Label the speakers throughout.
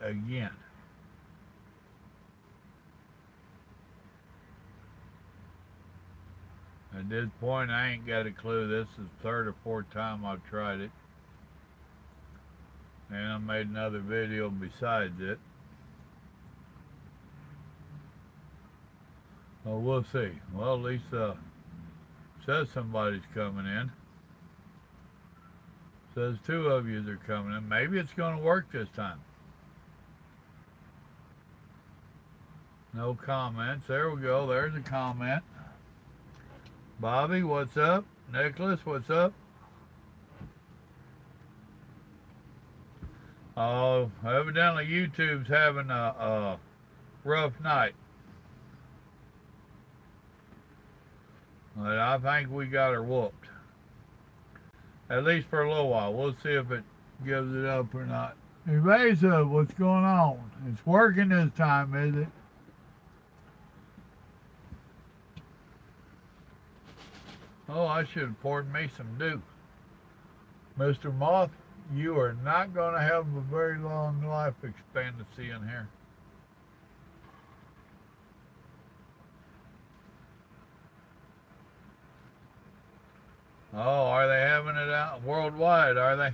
Speaker 1: again. At this point, I ain't got a clue. This is the third or fourth time I've tried it. And I made another video besides it. Oh, we'll see. Well, at least says somebody's coming in. Says two of you are coming in. Maybe it's going to work this time. No comments. There we go. There's a comment. Bobby, what's up? Nicholas, what's up? Oh, evidently YouTube's having a rough night. But I think we got her whooped. At least for a little while. We'll see if it gives it up or not. Evasive, what's going on? It's working this time, is it? Oh, I should have poured me some dew. Mr. Moth, you are not going to have a very long life expectancy in here. Oh, are they having it out worldwide, are they?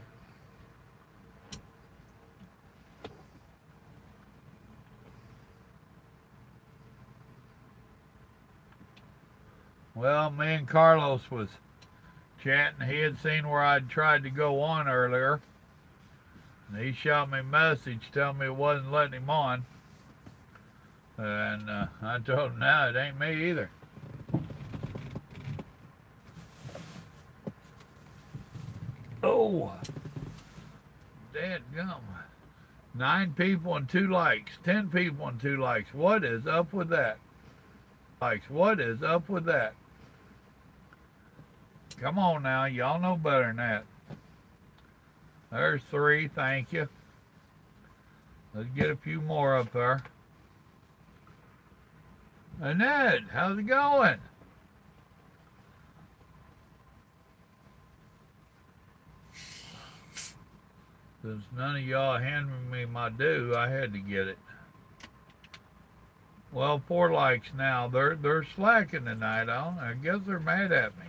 Speaker 1: Well, me and Carlos was chatting. He had seen where I'd tried to go on earlier. And he shot me a message telling me it wasn't letting him on. And I told him, no, it ain't me either. Oh, dadgum. 9 people and 2 likes. 10 people and 2 likes. What is up with that? What is up with that? Come on now, y'all know better than that. There's 3, thank you. Let's get a few more up there. Annette, how's it going? Since none of y'all handed me my due, I had to get it. Well, 4 likes now. They're slacking tonight. I guess they're mad at me.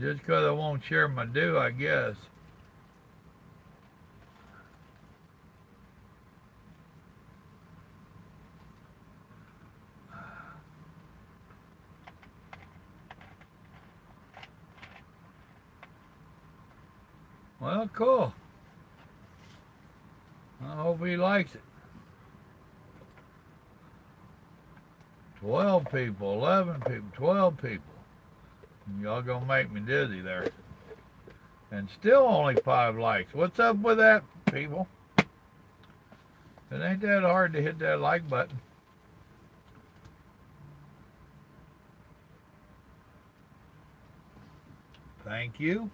Speaker 1: Just because I won't share my due, I guess. Well, cool. I hope he likes it. 12 people, 11 people, 12 people. Y'all gonna make me dizzy there. And still only 5 likes. What's up with that, people? It ain't that hard to hit that like button. Thank you.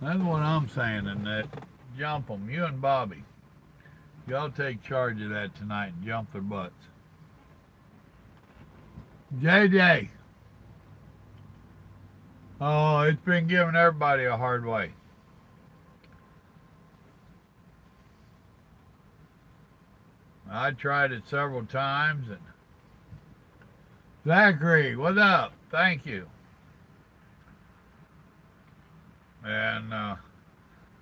Speaker 1: That's what I'm saying, Annette. Jump them, you and Bobby. Y'all take charge of that tonight and jump their butts. JJ. Oh, it's been giving everybody a hard way. I tried it several times. And Zachary, what's up? Thank you. And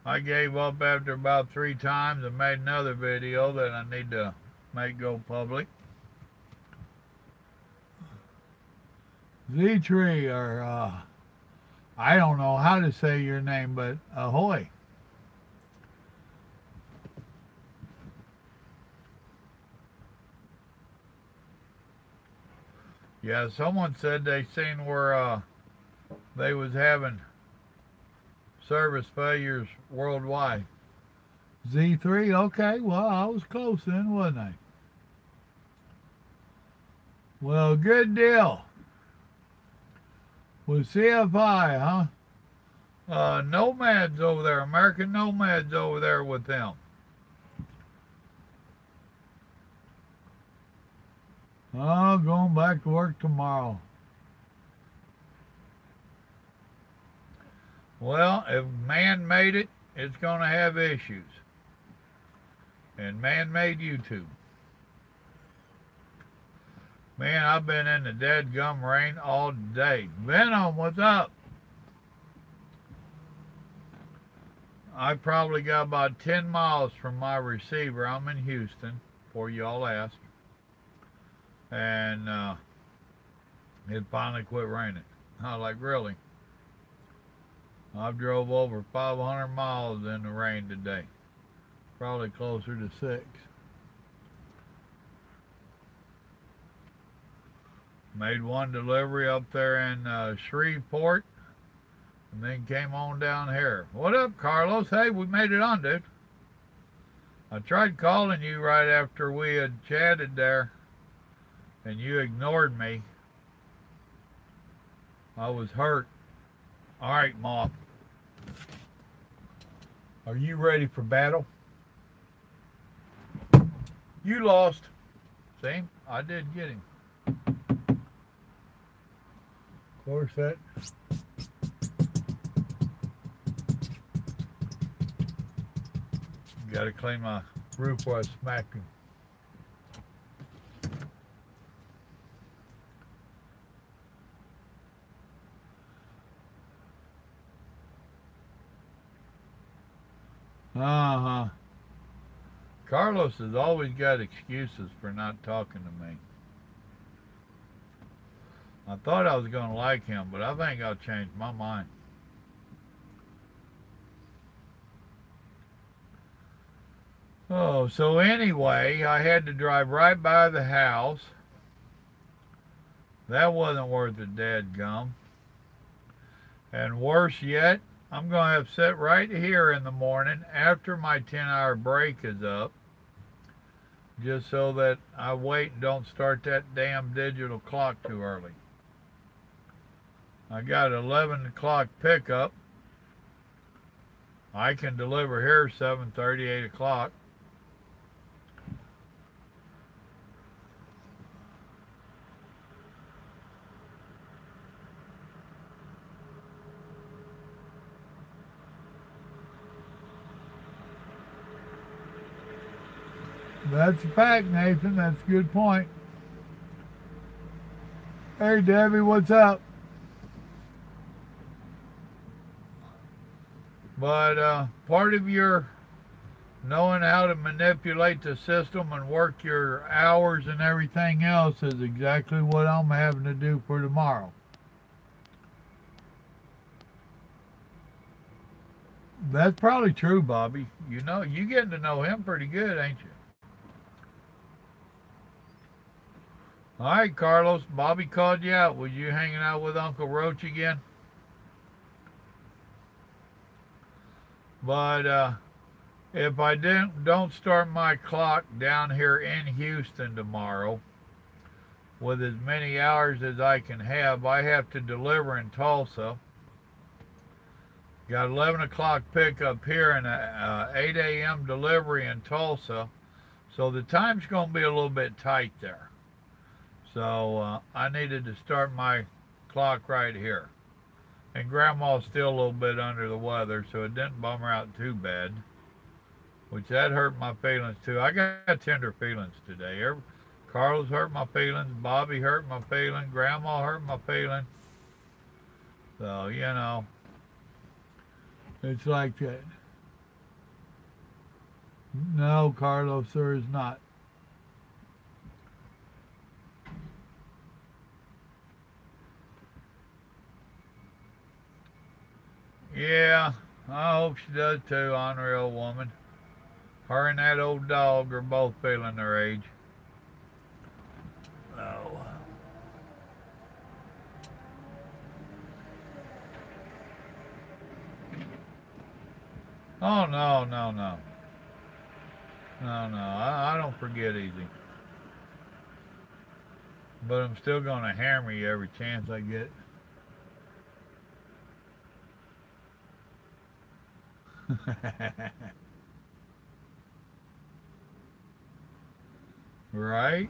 Speaker 1: I gave up after about 3 times and made another video that I need to make go public. Z-Tree, or I don't know how to say your name, but ahoy. Yeah, someone said they seen where they was having service failures worldwide. Z3, okay, well, I was close then, wasn't I? Well, good deal. With CFI, huh? Nomads over there, American Nomads over there with them. Oh, going back to work tomorrow. Well, if man made it, it's going to have issues. And man made YouTube. Man, I've been in the dead gum rain all day. Venom, what's up? I probably got about 10 miles from my receiver. I'm in Houston, before y'all ask. And it finally quit raining. I was like, really? I've drove over 500 miles in the rain today. Probably closer to 6. Made one delivery up there in Shreveport, and then came on down here. What up, Carlos? Hey, we made it on, dude. I tried calling you right after we had chatted there, and you ignored me. I was hurt. All right, Moth. Are you ready for battle? You lost. See? I did get him. Of course, that... Got to clean my roof where I smacked him. Uh-huh. Carlos has always got excuses for not talking to me. I thought I was going to like him, but I think I'll change my mind. Oh, so anyway, I had to drive right by the house. That wasn't worth a dadgum. And worse yet, I'm going to have to sit right here in the morning after my 10-hour break is up, just so that I wait and don't start that damn digital clock too early. I got 11 o'clock pickup. I can deliver here 7:30, 8 o'clock. That's a fact, Nathan. That's a good point. Hey, Debbie, what's up? But part of your knowing how to manipulate the system and work your hours and everything else is exactly what I'm having to do for tomorrow. That's probably true, Bobby. You know, you getting to know him pretty good, ain't you? All right, Carlos. Bobby called you out. Was you hanging out with Uncle Roach again? But if I don't start my clock down here in Houston tomorrow with as many hours as I can have, I have to deliver in Tulsa. Got 11 o'clock pickup here and a 8 a.m. delivery in Tulsa. So the time's going to be a little bit tight there. So I needed to start my clock right here. And Grandma's still a little bit under the weather, so it didn't bum her out too bad. Which that hurt my feelings too. I got tender feelings today. Carlos hurt my feelings. Bobby hurt my feelings. Grandma hurt my feelings. So, you know, it's like that. No, Carlos, there is not. Yeah, I hope she does too, unreal woman. Her and that old dog are both feeling their age. Oh. Oh, no, no, no. No, no, I don't forget easy. But I'm still going to hammer you every chance I get. Right?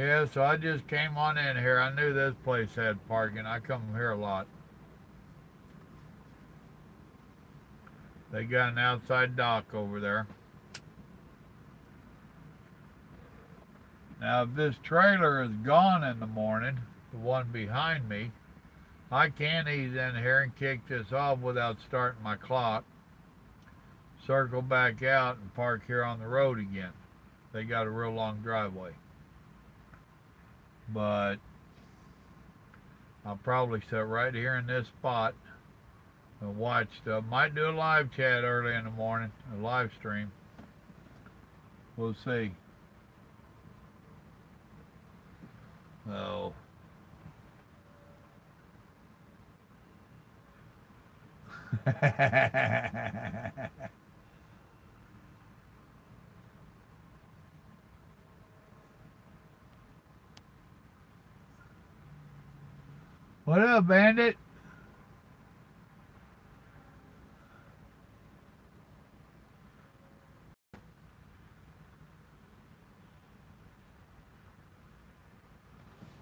Speaker 1: Yeah, so I just came on in here. I knew this place had parking. I come here a lot. They got an outside dock over there. Now, if this trailer is gone in the morning, the one behind me, I can ease in here and kick this off without starting my clock, circle back out, and park here on the road again. They got a real long driveway. But I'll probably sit right here in this spot and watch stuff. Might do a live chat early in the morning, a live stream. We'll see. Oh. What up, Bandit?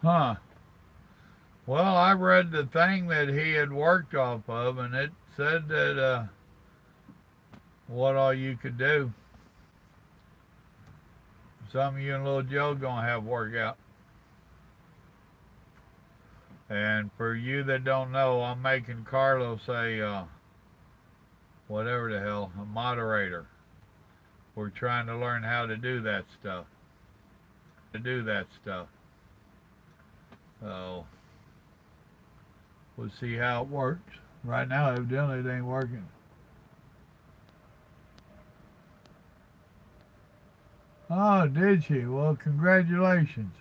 Speaker 1: Huh. Well, I read the thing that he had worked off of, and it said that what all you could do. Some of you and little Joe gonna have work out. And for you that don't know, I'm making Carlos a whatever the hell, a moderator. We're trying to learn how to do that stuff. So we'll see how it works. Right now, evidently, it ain't working. Oh, did she? Well, congratulations.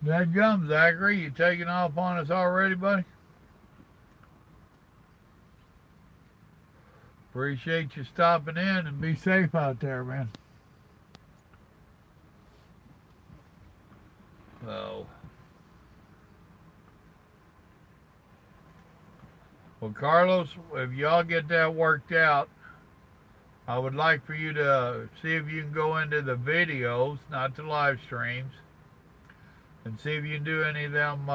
Speaker 1: Dadgum, Zachary, you taking off on us already, buddy? Appreciate you stopping in, and be safe out there, man. So, well, Carlos, if y'all get that worked out, I would like for you to see if you can go into the videos, not the live streams, and see if you can do any of them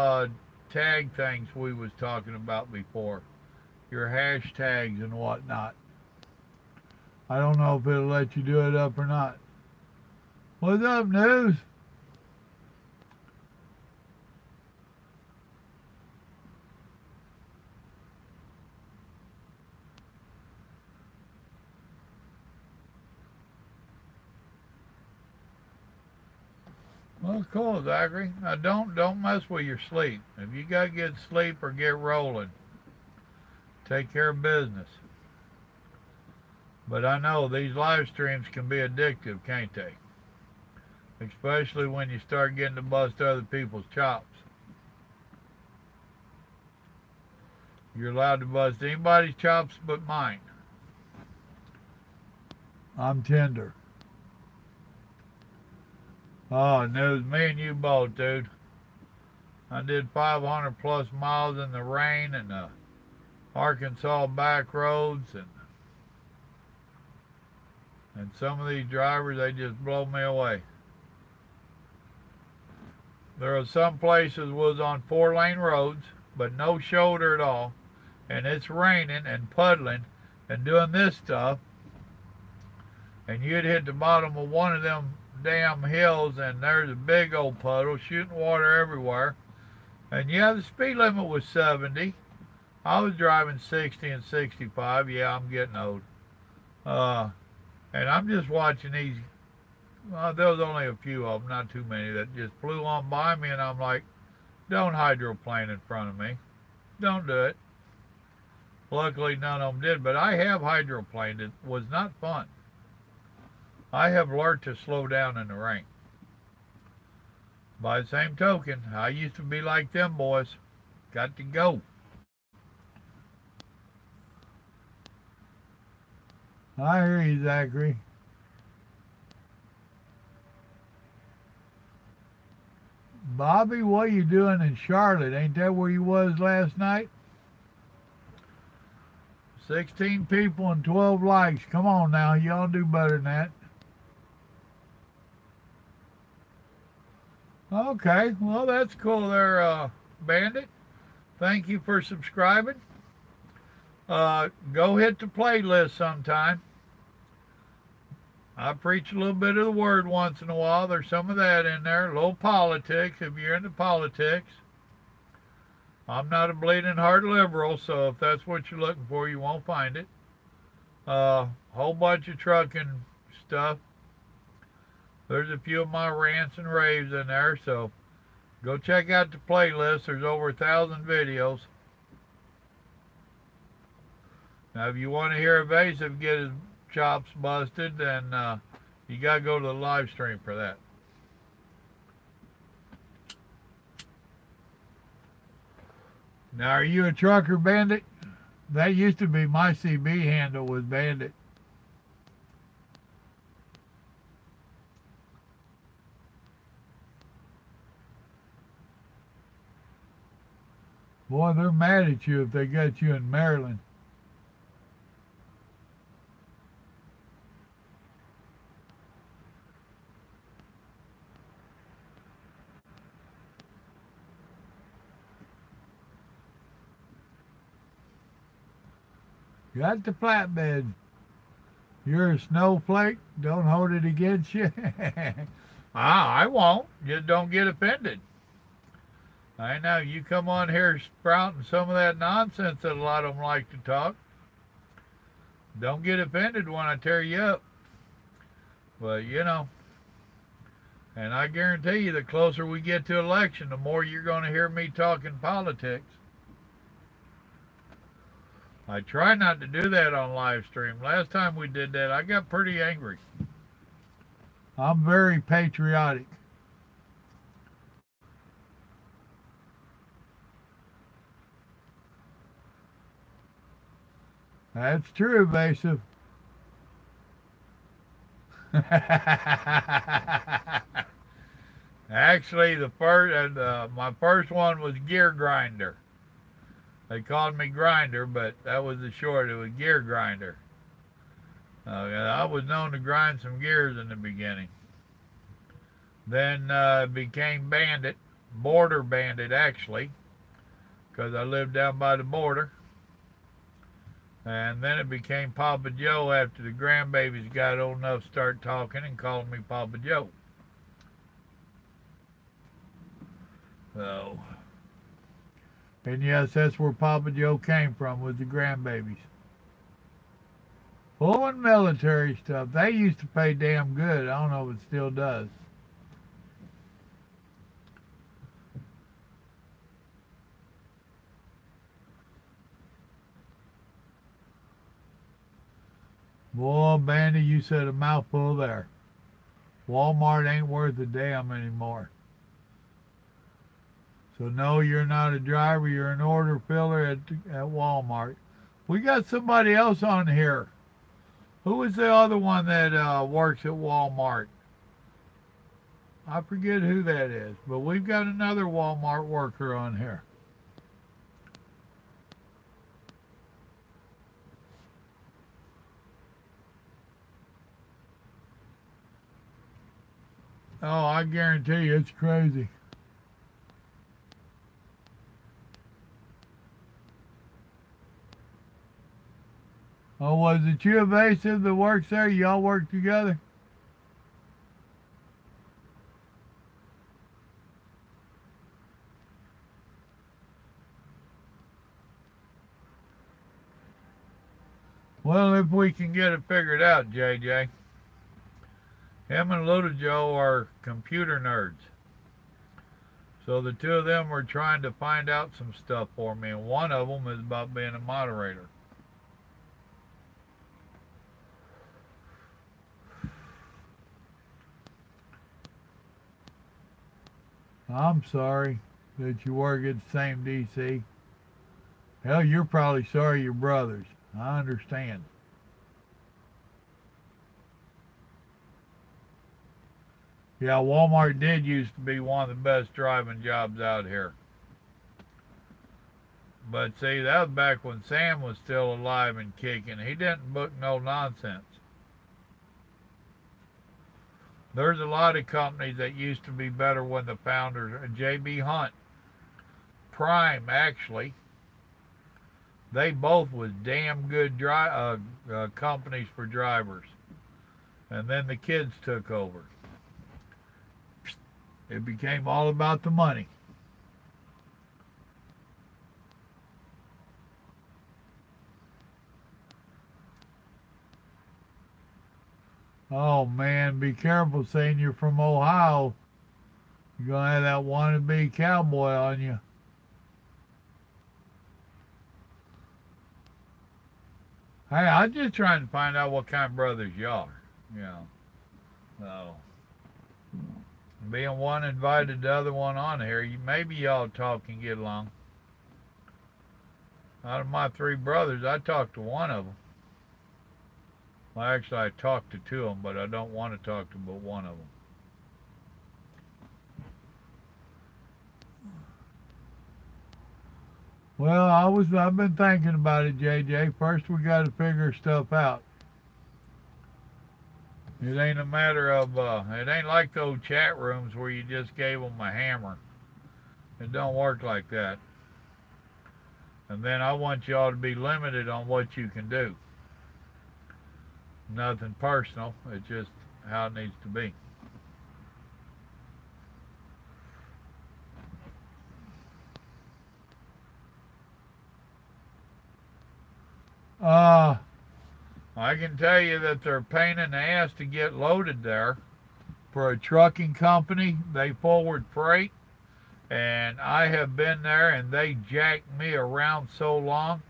Speaker 1: tag things we was talking about before. Your hashtags and whatnot. I don't know if it'll let you do it up or not. What's up, News? Well, cool, Zachary. Now don't mess with your sleep. If you gotta get sleep or get rolling, take care of business. But I know these live streams can be addictive, can't they? Especially when you start getting to bust other people's chops. You're allowed to bust anybody's chops but mine. I'm tender. Oh, and it was me and you both, dude. I did 500 plus miles in the rain and the Arkansas back roads, and some of these drivers, they just blow me away. There are some places was on 4-lane roads, but no shoulder at all, and it's raining and puddling and doing this stuff, and you'd hit the bottom of one of them damn hills, and there's a big old puddle shooting water everywhere. And yeah, the speed limit was 70. I was driving 60 and 65. Yeah, I'm getting old. And I'm just watching these. There was only a few of them, not too many, that just flew on by me, and I'm like, don't hydroplane in front of me. Don't do it. Luckily, none of them did, but I have hydroplaned. It was not fun. I have learned to slow down in the rain. By the same token, I used to be like them boys. Got to go. I hear you, Zachary. Bobby, what are you doing in Charlotte? Ain't that where you was last night? 16 people and 12 likes. Come on now, y'all do better than that. Okay, well that's cool there, Bandit. Thank you for subscribing. Go hit the playlist sometime. I preach a little bit of the word once in a while. There's some of that in there. A little politics if you're into politics. I'm not a bleeding heart liberal, so if that's what you're looking for, you won't find it. Whole bunch of trucking stuff. There's a few of my rants and raves in there, so go check out the playlist. There's over 1,000 videos. Now, if you want to hear Evasive get his chops busted, then you got to go to the live stream for that. Now, are you a trucker, Bandit? That used to be my CB handle, was Bandit. Boy, they're mad at you if they got you in Maryland. Got the flatbed. You're a snowflake. Don't hold it against you. I won't. Just don't get offended. I know you come on here sprouting some of that nonsense that a lot of them like to talk. Don't get offended when I tear you up. But, you know, and I guarantee you the closer we get to election, the more you're going to hear me talking politics. I try not to do that on live stream. Last time we did that, I got pretty angry. I'm very patriotic. That's true, Evasive. Actually, my first one was Gear Grinder. They called me Grinder, but that was the short. It was Gear Grinder. I was known to grind some gears in the beginning. Then it became Bandit, Border Bandit actually, because I lived down by the border. And then it became Papa Joe after the grandbabies got old enough to start talking and calling me Papa Joe. So, and yes, that's where Papa Joe came from, was the grandbabies. Pulling military stuff. They used to pay damn good. I don't know if it still does. Boy, Bandy, you said a mouthful there. Walmart ain't worth a damn anymore. So no, you're not a driver. You're an order filler at Walmart. We got somebody else on here. Who is the other one that works at Walmart? I forget who that is, but we've got another Walmart worker on here. Oh, I guarantee you it's crazy. Oh, was it you, Evasive, that works there? Y'all work together? Well, if we can get it figured out, JJ. Him and Little Joe are computer nerds. So the two of them were trying to find out some stuff for me, and one of them is about being a moderator. I'm sorry that you work at the same DC. Hell, you're probably sorry you're brothers. I understand. Yeah, Walmart did used to be one of the best driving jobs out here. But see, that was back when Sam was still alive and kicking. He didn't book no nonsense. There's a lot of companies that used to be better when the founders, J.B. Hunt, Prime actually, they both was damn good companies for drivers. And then the kids took over. It became all about the money. Oh man, be careful saying you're from Ohio. You're going to have that wannabe cowboy on you. Hey, I'm just trying to find out what kind of brothers y'all are. You know. So, being one invited the other one on here, maybe y'all talk and get along. Out of my three brothers, I talked to one of them. Well, actually, I talked to two of them, but I don't want to talk to but one of them. Well, I've been thinking about it, JJ. First, we got to figure stuff out. It ain't a matter of, it ain't like those chat rooms where you just gave them a hammer. It don't work like that. And then I want y'all to be limited on what you can do. Nothing personal. It's just how it needs to be. I can tell you that they're a pain in the ass to get loaded there. For a trucking company, they forward freight. And I have been there and they jacked me around so long.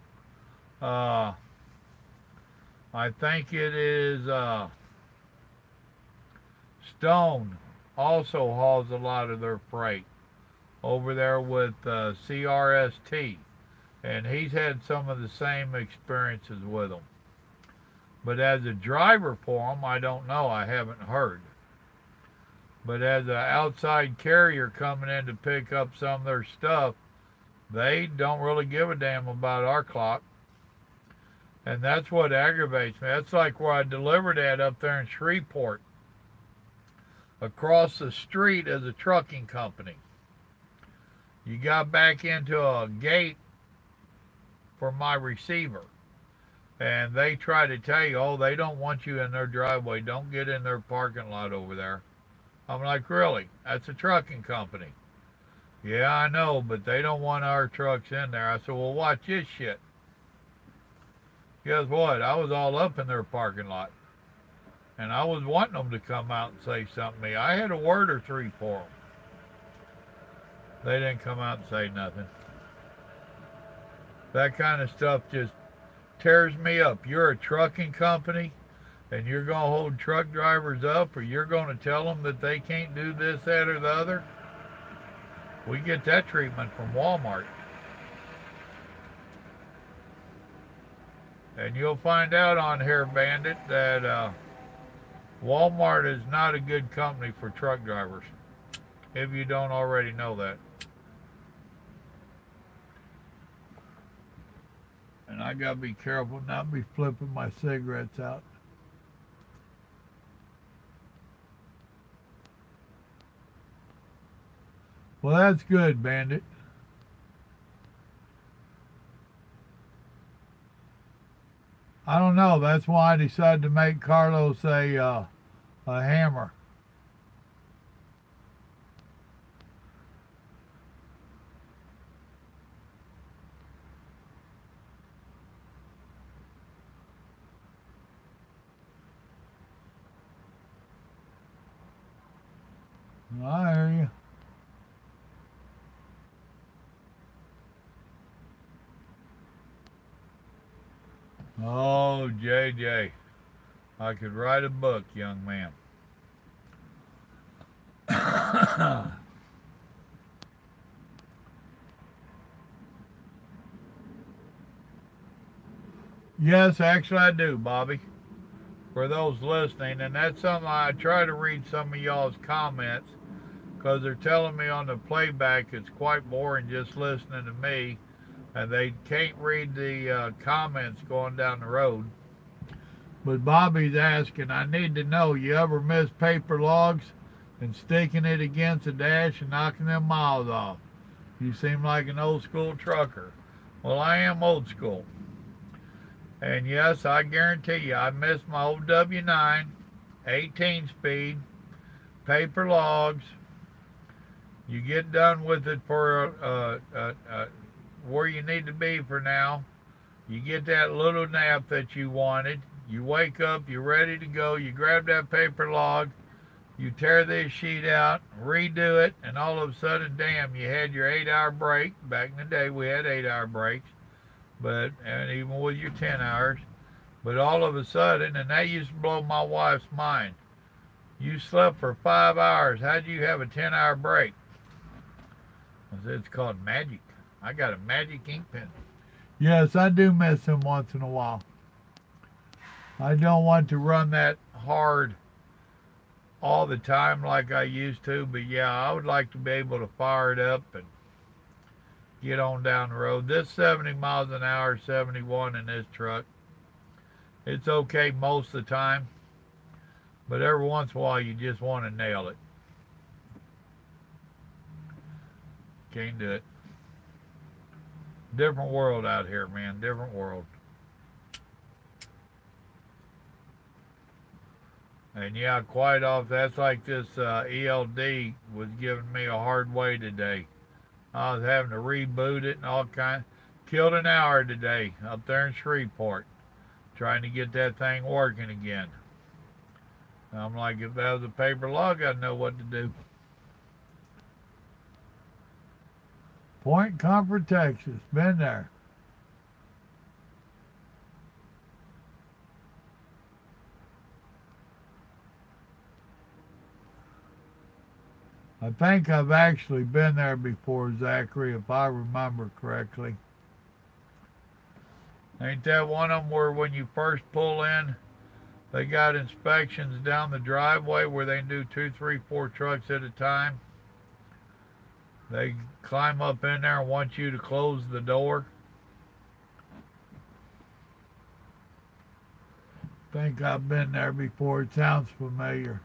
Speaker 1: I think it is Stone also hauls a lot of their freight over there with CRST. And he's had some of the same experiences with them. But as a driver for them, I don't know. I haven't heard. But as an outside carrier coming in to pick up some of their stuff, they don't really give a damn about our clock. And that's what aggravates me. That's like where I delivered at up there in Shreveport. Across the street is a trucking company. You got back into a gate for my receiver. And they try to tell you, oh, they don't want you in their driveway. Don't get in their parking lot over there. I'm like, really? That's a trucking company. Yeah, I know, but they don't want our trucks in there. I said, well, watch this shit. Guess what? I was all up in their parking lot. And I was wanting them to come out and say something to me. I had a word or three for them. They didn't come out and say nothing. That kind of stuff just tears me up. You're a trucking company and you're going to hold truck drivers up, or you're going to tell them that they can't do this, that, or the other. We get that treatment from Walmart. And you'll find out on Hair Bandit that Walmart is not a good company for truck drivers, if you don't already know that. And I gotta be careful not be flipping my cigarettes out. Well, that's good, Bandit. I don't know. That's why I decided to make Carlos a hammer. I hear you. Oh, JJ, I could write a book, young man. Yes, actually I do, Bobby. For those listening, and that's something I try to read some of y'all's comments, because they're telling me on the playback it's quite boring just listening to me. and they can't read the comments going down the road. But Bobby's asking, I need to know, you ever miss paper logs and sticking it against the dash and knocking them miles off? You seem like an old school trucker. Well, I am old school. And yes, I guarantee you, I missed my old W9, 18 speed, paper logs. You get done with it for where you need to be for now. You get that little nap that you wanted. You wake up, you're ready to go. You grab that paper log, you tear this sheet out, redo it, and all of a sudden, damn, you had your 8-hour break. Back in the day, we had 8-hour breaks, and even with your 10 hours. But all of a sudden, and that used to blow my wife's mind. You slept for 5 hours. How'd you have a 10-hour break? I said, it's called magic. I got a magic ink pen. Yes, I do miss them once in a while. I don't want to run that hard all the time like I used to, but yeah, I would like to be able to fire it up and get on down the road. This 70 miles an hour, 71 in this truck, it's okay most of the time, but every once in a while you just want to nail it. Can't do it. Different world out here, man, different world. And yeah, quite off. That's like this ELD was giving me a hard way today. I was having to reboot it and all kinds. Killed an hour today up there in Shreveport trying to get that thing working again. I'm like, if that was a paper log, I'd know what to do. Point Comfort, Texas. Been there. I think I've actually been there before, Zachary, if I remember correctly. Ain't that one of them where when you first pull in, they got inspections down the driveway where they can do 2, 3, 4 trucks at a time? They climb up in there and want you to close the door. I think I've been there before. It sounds familiar.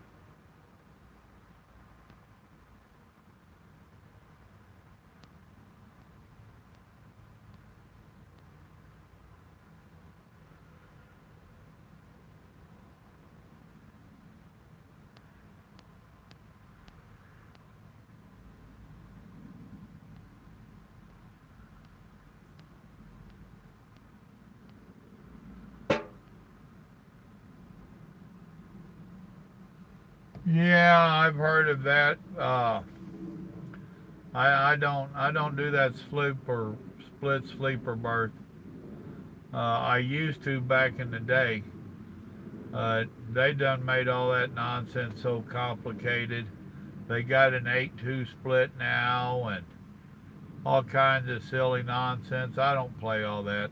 Speaker 1: Yeah, I've heard of that. I don't do that split sleeper berth. I used to back in the day. They done made all that nonsense so complicated. They got an 8-2 split now and all kinds of silly nonsense. I don't play all that.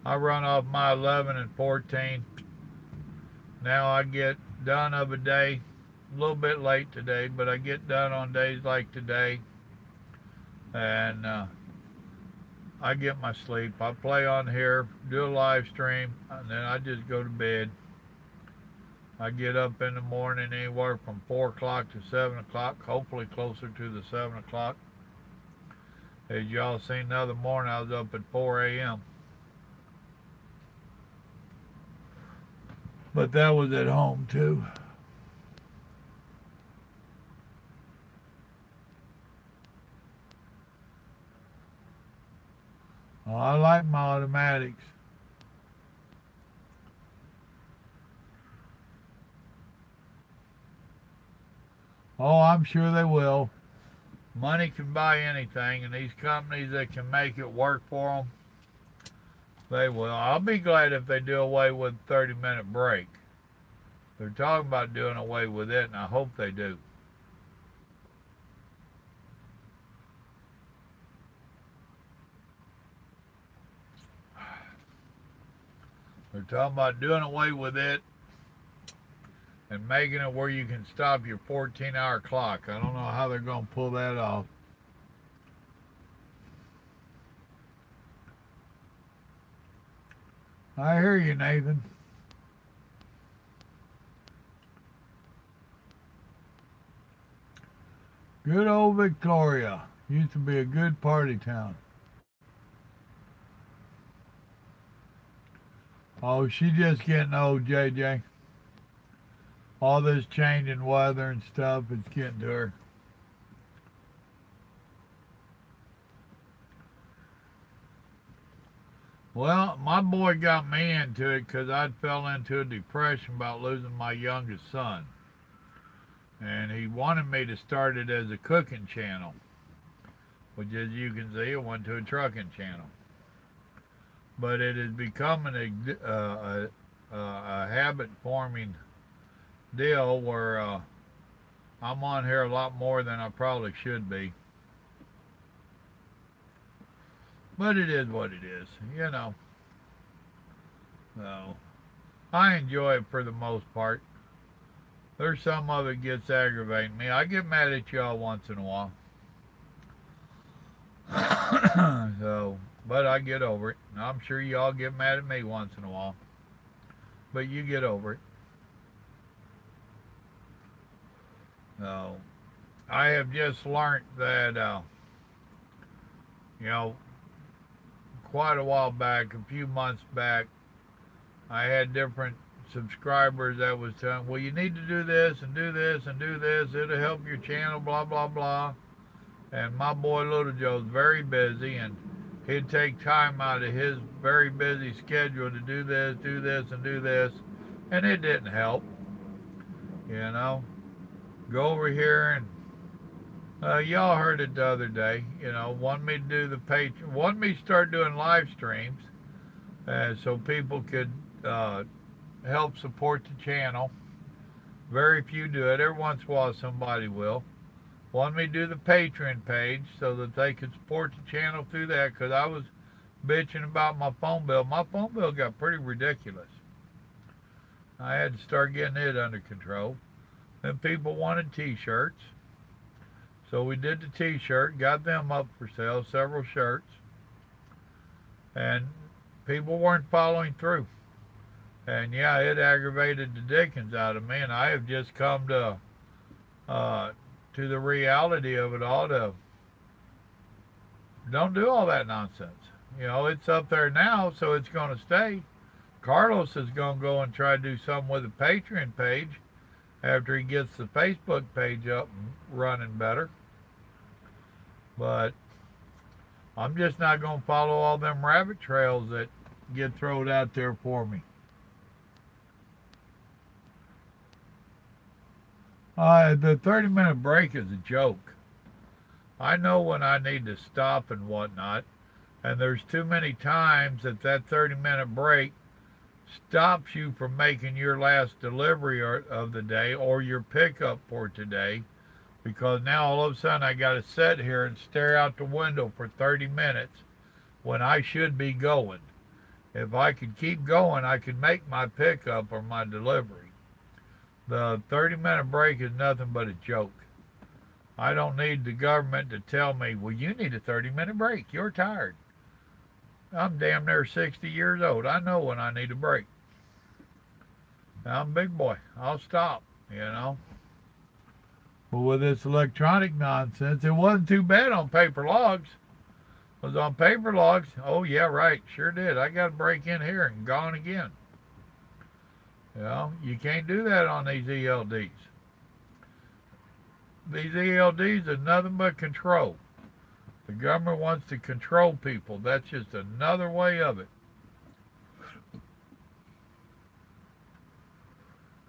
Speaker 1: I run off my 11 and 14. Now I get done of a day, a little bit late today, but I get done on days like today, and I get my sleep. I play on here, do a live stream, and then I just go to bed. I get up in the morning anywhere from 4 o'clock to 7 o'clock, hopefully closer to the 7 o'clock. As y'all seen the other morning, I was up at 4 a.m. But that was at home too. Oh, I like my automatics. Oh, I'm sure they will. Money can buy anything, and these companies that can make it work for them, they will. I'll be glad if they do away with 30-minute break. They're talking about doing away with it, and I hope they do. They're talking about doing away with it and making it where you can stop your 14-hour clock. I don't know how they're going to pull that off. I hear you, Nathan. Good old Victoria. Used to be a good party town. Oh, she just getting old, JJ. All this changing weather and stuff, it's getting to her. Well, my boy got me into it because I fell into a depression about losing my youngest son. And he wanted me to start it as a cooking channel, which, as you can see, it went to a trucking channel. But it is becoming a habit-forming deal where I'm on here a lot more than I probably should be. But it is what it is, you know. So, I enjoy it for the most part. There's some of it gets aggravating me. I get mad at y'all once in a while. So, but I get over it. I'm sure y'all get mad at me once in a while. But you get over it. So, I have just learned that, you know, quite a while back, a few months back, I had different subscribers that was telling, well, you need to do this and do this and do this. It'll help your channel, blah, blah, blah. And my boy Little Joe's very busy, and he'd take time out of his very busy schedule to do this, and do this. And it didn't help, you know. Go over here and y'all heard it the other day, you know, wanted me to do the page, wanted me to start doing live streams so people could help support the channel. Very few do it. Every once in a while somebody will. Wanted me to do the Patreon page so that they could support the channel through that, because I was bitching about my phone bill. My phone bill got pretty ridiculous. I had to start getting it under control. And people wanted t-shirts. So we did the t-shirt, got them up for sale, several shirts. And people weren't following through. And yeah, it aggravated the dickens out of me. And I have just come to the reality of it all. To don't do all that nonsense. You know, it's up there now, so it's going to stay. Carlos is going to go and try to do something with the Patreon page after he gets the Facebook page up and running better. But I'm just not going to follow all them rabbit trails that get thrown out there for me. The 30-minute break is a joke. I know when I need to stop and whatnot, and there's too many times that 30-minute break stops you from making your last delivery of the day or your pickup for today, because now all of a sudden I got to sit here and stare out the window for 30 minutes when I should be going. If I could keep going, I could make my pickup or my delivery. The 30-minute break is nothing but a joke. I don't need the government to tell me, well, you need a 30-minute break. You're tired. I'm damn near 60 years old. I know when I need a break. I'm a big boy. I'll stop, you know. But with this electronic nonsense, it wasn't too bad on paper logs. It was on paper logs. Oh, yeah, right. Sure did. I got to break in here and gone again. You know, you can't do that on these ELDs. These ELDs are nothing but control. The government wants to control people. That's just another way of it.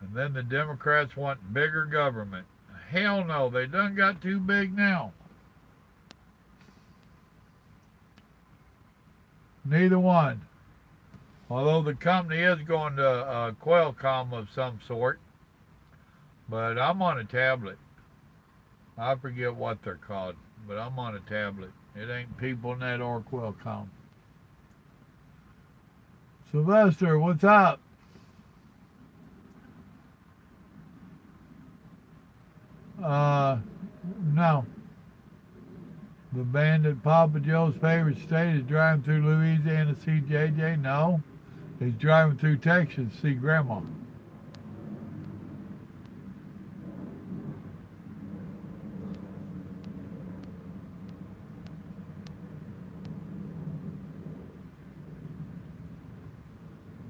Speaker 1: And then the Democrats want bigger government. Hell no, they done got too big now. Neither one. Although the company is going to Qualcomm of some sort. But I'm on a tablet. I forget what they're called, but I'm on a tablet. It ain't PeopleNet or Qualcomm. Sylvester, what's up? No. The band at Papa Joe's favorite state is driving through Louisiana to see JJ? No. He's driving through Texas to see Grandma.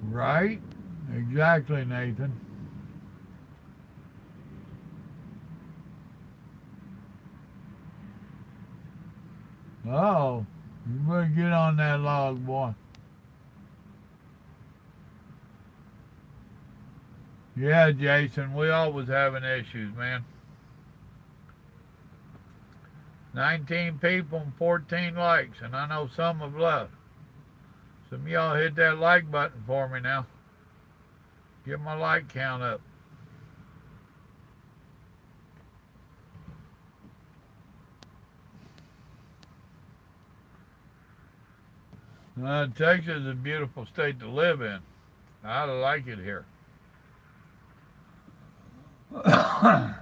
Speaker 1: Right? Exactly, Nathan. Oh, you better get on that log, boy. Yeah, Jason, we always having issues, man. 19 people and 14 likes, and I know some have left. Some of y'all hit that like button for me now. Get my like count up. Texas is a beautiful state to live in. I like it here. No,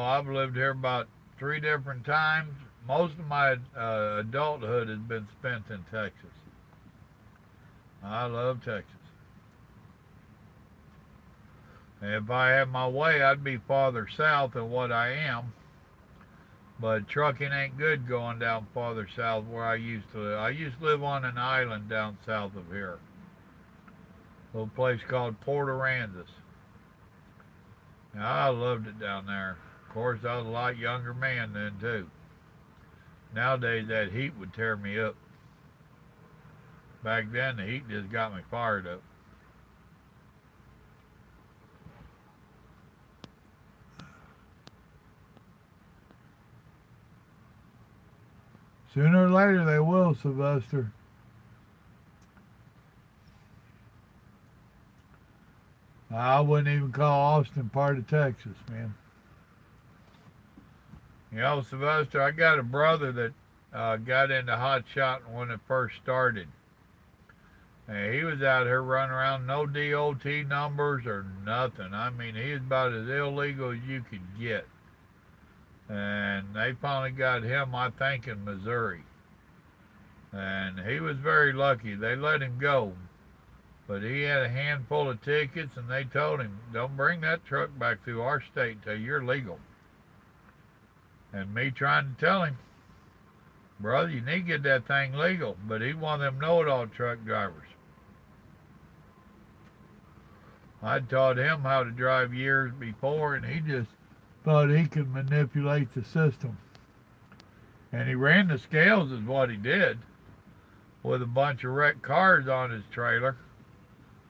Speaker 1: I've lived here about 3 different times. Most of my adulthood has been spent in Texas. I love Texas. If I had my way, I'd be farther south than what I am. But trucking ain't good going down farther south where I used to live. I used to live on an island down south of here. A little place called Port Aransas. I loved it down there. Of course, I was a lot younger man then, too. Nowadays, that heat would tear me up. Back then, the heat just got me fired up. Sooner or later, they will, Sylvester. I wouldn't even call Austin part of Texas, man. You know, Sylvester, I got a brother that got into hot shotting when it first started. And he was out here running around, no DOT numbers or nothing. I mean, he was about as illegal as you could get. And they finally got him, I think, in Missouri. And he was very lucky. They let him go. But he had a handful of tickets, and they told him, don't bring that truck back through our state till you're legal. And me trying to tell him, brother, you need to get that thing legal. But he's one of them know-it-all truck drivers. I taught him how to drive years before, and he just thought he could manipulate the system. And he ran the scales is what he did, with a bunch of wrecked cars on his trailer.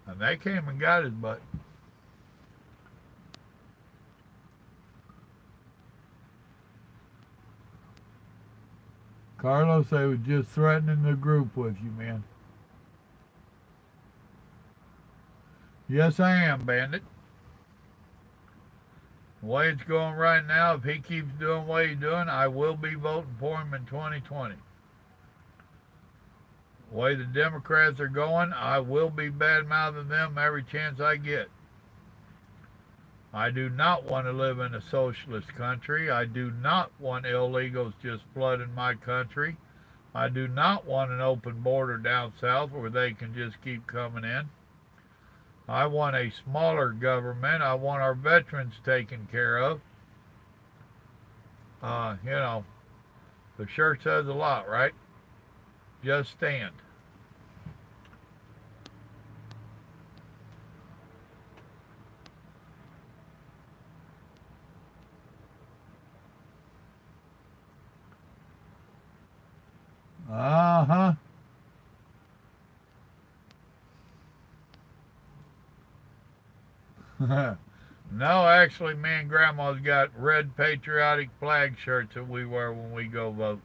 Speaker 1: And they came and got his butt. Carlos, they was just threatening the group with you, man. Yes, I am, Bandit. The way it's going right now, if he keeps doing what he's doing, I will be voting for him in 2020. The way the Democrats are going, I will be bad-mouthing them every chance I get. I do not want to live in a socialist country. I do not want illegals just flooding my country. I do not want an open border down south where they can just keep coming in. I want a smaller government. I want our veterans taken care of. You know, the shirt says a lot, right? Just stand. Uh-huh. No, actually, me and Grandma's got red patriotic flag shirts that we wear when we go vote.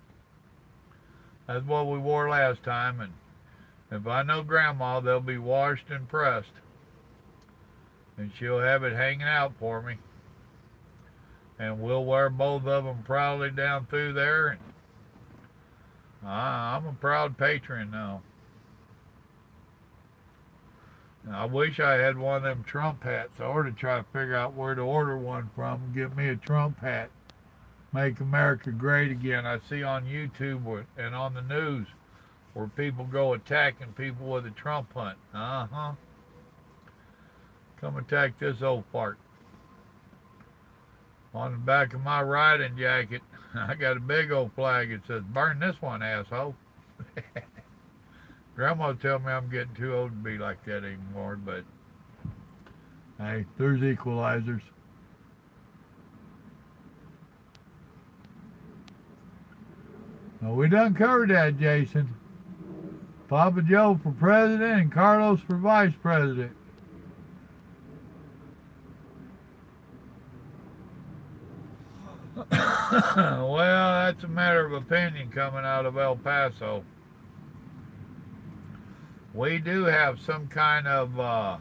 Speaker 1: That's what we wore last time, and if I know Grandma, they'll be washed and pressed, and she'll have it hanging out for me, and we'll wear both of them proudly down through there. And I'm a proud patron now. I wish I had one of them Trump hats. I ought to try to figure out where to order one from and get me a Trump hat. make America great again. I see on YouTube and on the news where people go attacking people with a Trump hunt. Uh-huh. Come attack this old fart. On the back of my riding jacket, I got a big old flag. It says, "Burn this one, asshole." Grandma tell me I'm getting too old to be like that anymore, but hey, there's equalizers. Well, we done covered that, Jason. Papa Joe for president and Carlos for vice president. Well, that's a matter of opinion coming out of El Paso. We do have some kind of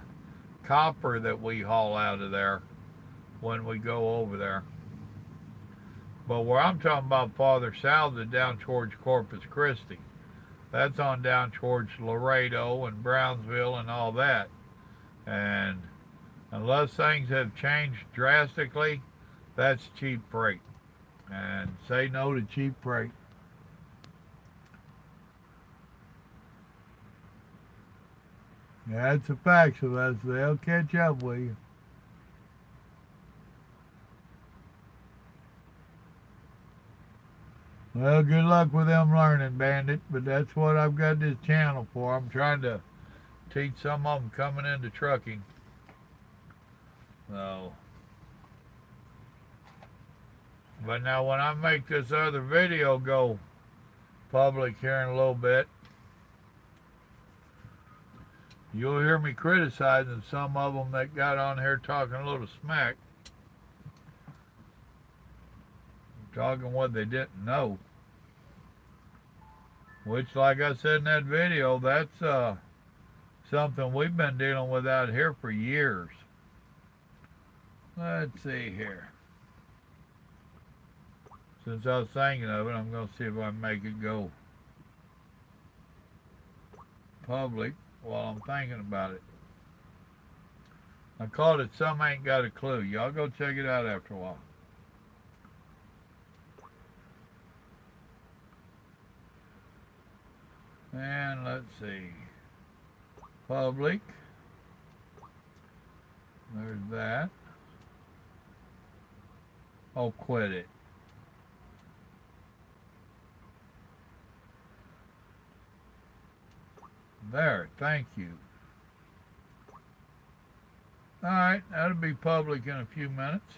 Speaker 1: copper that we haul out of there when we go over there. But where I'm talking about farther south is down towards Corpus Christi. That's on down towards Laredo and Brownsville and all that. And unless things have changed drastically, that's cheap freight. And say no to cheap freight. Yeah, that's a fact, so they'll catch up with you. Well, good luck with them learning, Bandit, but that's what I've got this channel for. I'm trying to teach some of them coming into trucking. So, but now when I make this other video go public here in a little bit, you'll hear me criticizing some of them that got on here talking a little smack. Talking what they didn't know. Which, like I said in that video, that's something we've been dealing with out here for years. Let's see here. Since I was thinking of it, I'm going to see if I can make it go public while I'm thinking about it. I called it Some Ain't Got a Clue. Y'all go check it out after a while. And let's see. Public. There's that. Oh, quit it. There, thank you. Alright, that'll be public in a few minutes.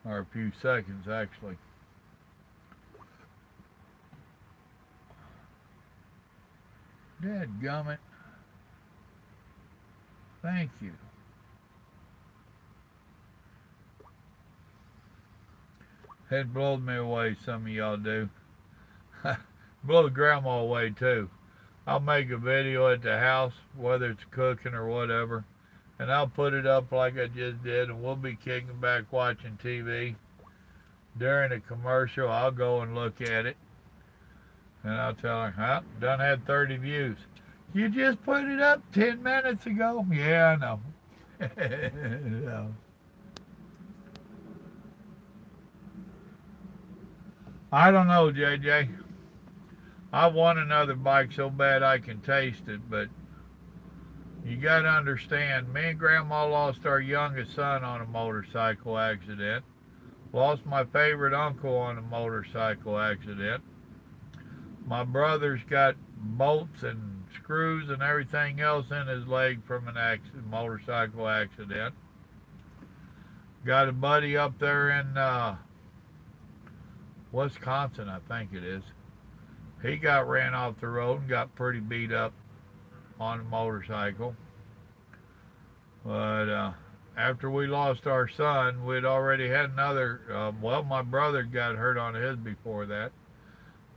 Speaker 1: Or a few seconds, actually. Dadgummit. Thank you. It blows me away, some of y'all do. Blows Grandma away, too. I'll make a video at the house, whether it's cooking or whatever, and I'll put it up like I just did, and we'll be kicking back watching TV. During a commercial, I'll go and look at it, and I'll tell her, "Huh, done had 30 views. You just put it up 10 minutes ago." Yeah, I know. No. I don't know, JJ. I want another bike so bad I can taste it, but you got to understand, me and Grandma lost our youngest son on a motorcycle accident. Lost my favorite uncle on a motorcycle accident. My brother's got bolts and screws and everything else in his leg from an motorcycle accident. Got a buddy up there in Wisconsin, I think it is. He got ran off the road and got pretty beat up on a motorcycle. But after we lost our son, we'd already had another, well, my brother got hurt on his before that.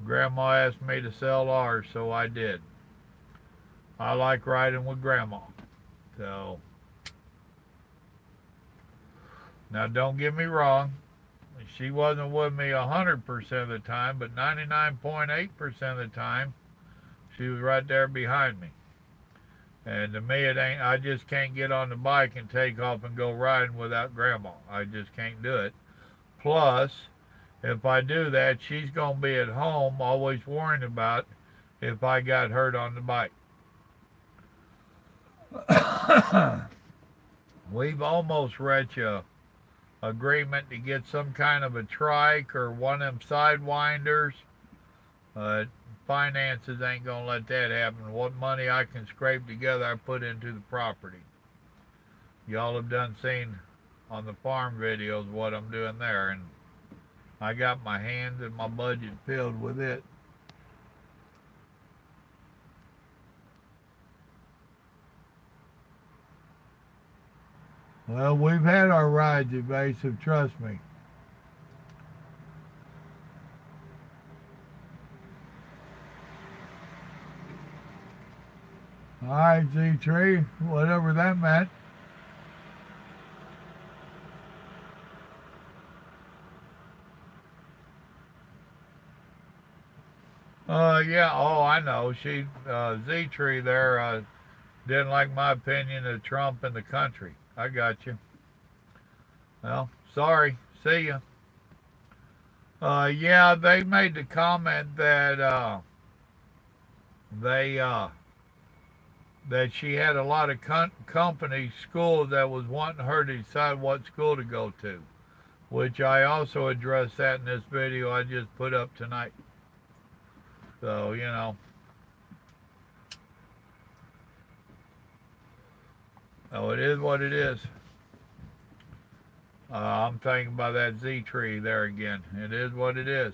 Speaker 1: Grandma asked me to sell ours, so I did. I like riding with Grandma. So, now don't get me wrong. She wasn't with me 100% of the time, but 99.8% of the time, she was right there behind me. And to me, it ain't, I just can't get on the bike and take off and go riding without Grandma. I just can't do it. Plus, if I do that, she's going to be at home always worrying about if I got hurt on the bike. We've almost reached a agreement to get some kind of a trike or one of them sidewinders. Finances ain't going to let that happen. What money I can scrape together, I put into the property. Y'all have done seen on the farm videos what I'm doing there, and I got my hands and my budget filled with it. Well, we've had our rides, Evasive, trust me. All right, Z-Tree, whatever that meant. Yeah, oh, I know. Z-Tree there, didn't like my opinion of Trump and the country. I got you. Well, sorry. See ya. Yeah, they made the comment that, that she had a lot of company schools that was wanting her to decide what school to go to, which I also addressed that in this video I just put up tonight. So, you know. Oh, it is what it is. I'm thinking about that Z-Tree there again. It is what it is.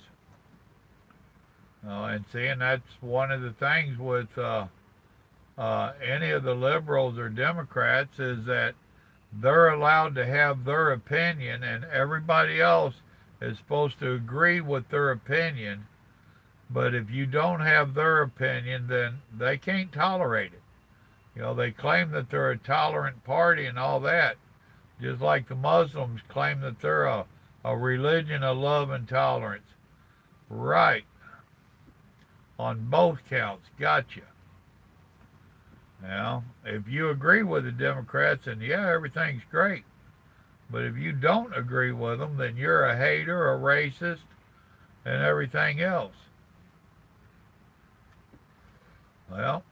Speaker 1: And seeing that's one of the things with any of the liberals or Democrats is that they're allowed to have their opinion and everybody else is supposed to agree with their opinion. But if you don't have their opinion, then they can't tolerate it. You know, they claim that they're a tolerant party and all that, just like the Muslims claim that they're a religion of love and tolerance. Right. On both counts. Gotcha. Now, if you agree with the Democrats, then yeah, everything's great. But if you don't agree with them, then you're a hater, a racist, and everything else. Well,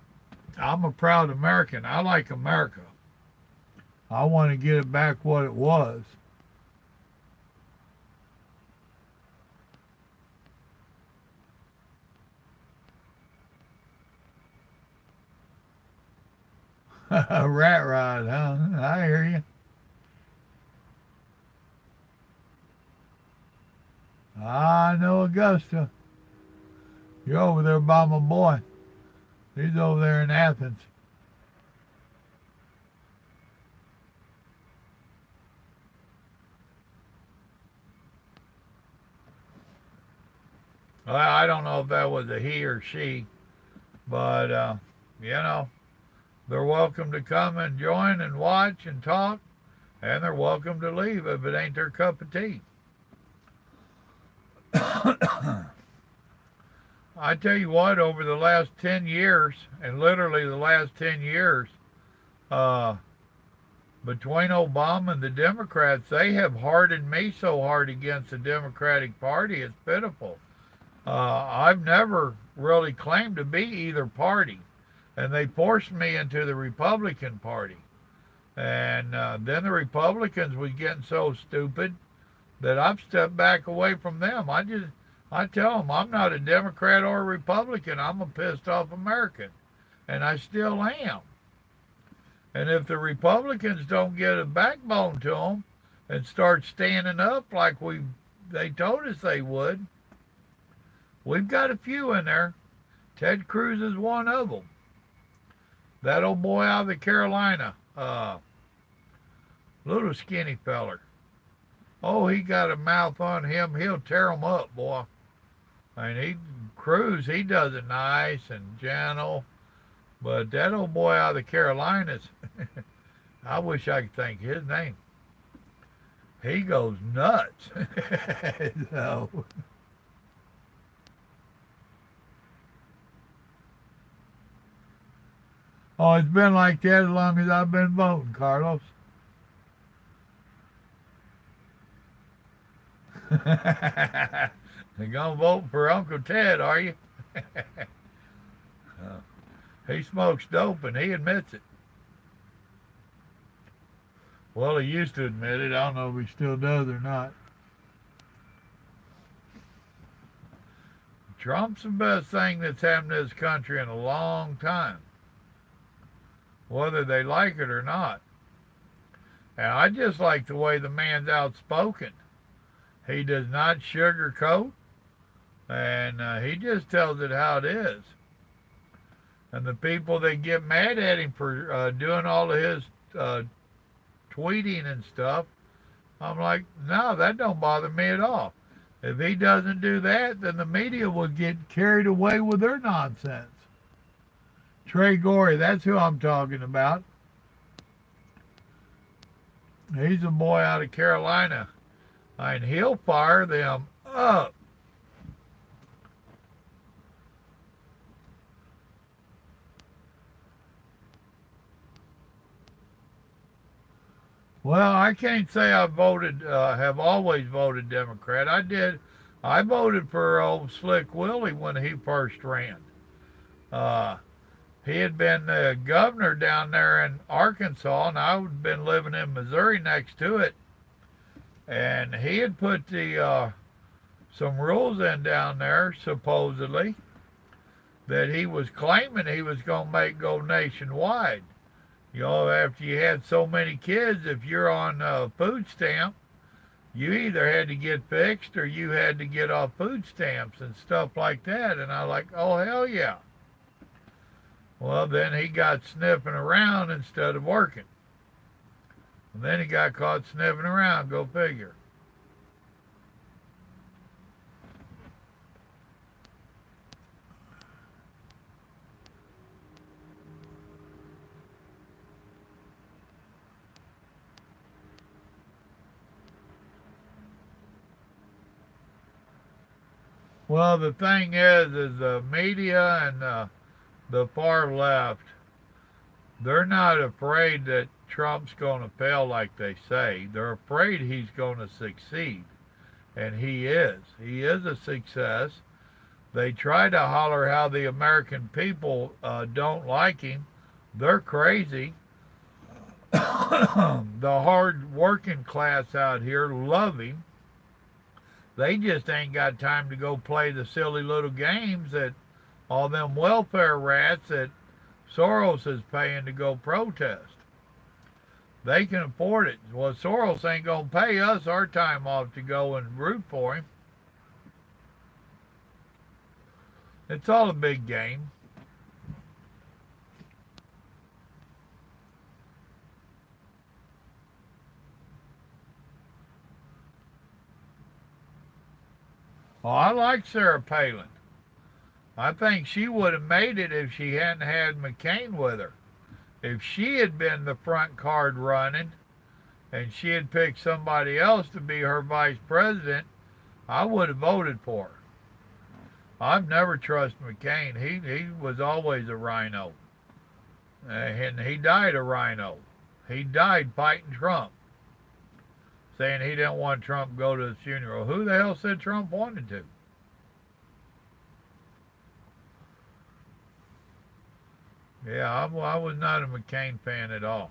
Speaker 1: I'm a proud American. I like America. I want to get it back what it was. A rat rod, huh? I hear you. I know Augusta. You're over there by my boy. He's over there in Athens. Well, I don't know if that was a he or she, but, you know, they're welcome to come and join and watch and talk, and they're welcome to leave if it ain't their cup of tea. I tell you what, over the last 10 years, and literally the last 10 years, between Obama and the Democrats, they have hardened me so hard against the Democratic Party, it's pitiful. I've never really claimed to be either party, and they forced me into the Republican Party. And then the Republicans was getting so stupid that I've stepped back away from them. I tell them I'm not a Democrat or a Republican. I'm a pissed off American, and I still am. And if the Republicans don't get a backbone to them and start standing up like they told us they would, we've got a few in there. Ted Cruz is one of them. That old boy out of the Carolina, little skinny feller. Oh, he got a mouth on him. He'll tear him up, boy. I mean, Cruz, he does it nice and gentle. But that old boy out of the Carolinas, I wish I could think his name. He goes nuts. So, oh, it's been like that as long as I've been voting, Carlos. You're going to vote for Uncle Ted, are you? He smokes dope and he admits it. Well, he used to admit it. I don't know if he still does or not. Trump's the best thing that's happened to this country in a long time, whether they like it or not. And I just like the way the man's outspoken. He does not sugarcoat, and he just tells it how it is. And the people that get mad at him for doing all of his tweeting and stuff, I'm like, no, that don't bother me at all. If he doesn't do that, then the media will get carried away with their nonsense. Trey Gorey, that's who I'm talking about. He's a boy out of Carolina. And he'll fire them up. Well, I can't say I have always voted Democrat. I voted for old Slick Willie when he first ran. Uh, he had been the governor down there in Arkansas, and I had been living in Missouri next to it. And he had put some rules in down there, supposedly, that he was claiming he was going to make go nationwide. You know, after you had so many kids, if you're on food stamp, you either had to get fixed or you had to get off food stamps and stuff like that. And I was like, oh, hell yeah. Well, then he got sniffing around instead of working. And then he got caught sniffing around, go figure. Well, the thing is the media and the far left, they're not afraid that Trump's going to fail like they say. They're afraid he's going to succeed. And he is. He is a success. They try to holler how the American people don't like him. They're crazy. The hard working class out here love him. They just ain't got time to go play the silly little games that all them welfare rats that Soros is paying to go protest. They can afford it. Well, Soros ain't going to pay us our time off to go and root for him. It's all a big game. Well, I like Sarah Palin. I think she would have made it if she hadn't had McCain with her. If she had been the front card running and she had picked somebody else to be her vice president, I would have voted for her. I've never trusted McCain. He was always a rhino. And he died a rhino. He died fighting Trump, saying he didn't want Trump to go to his funeral. Who the hell said Trump wanted to? Yeah, I was not a McCain fan at all.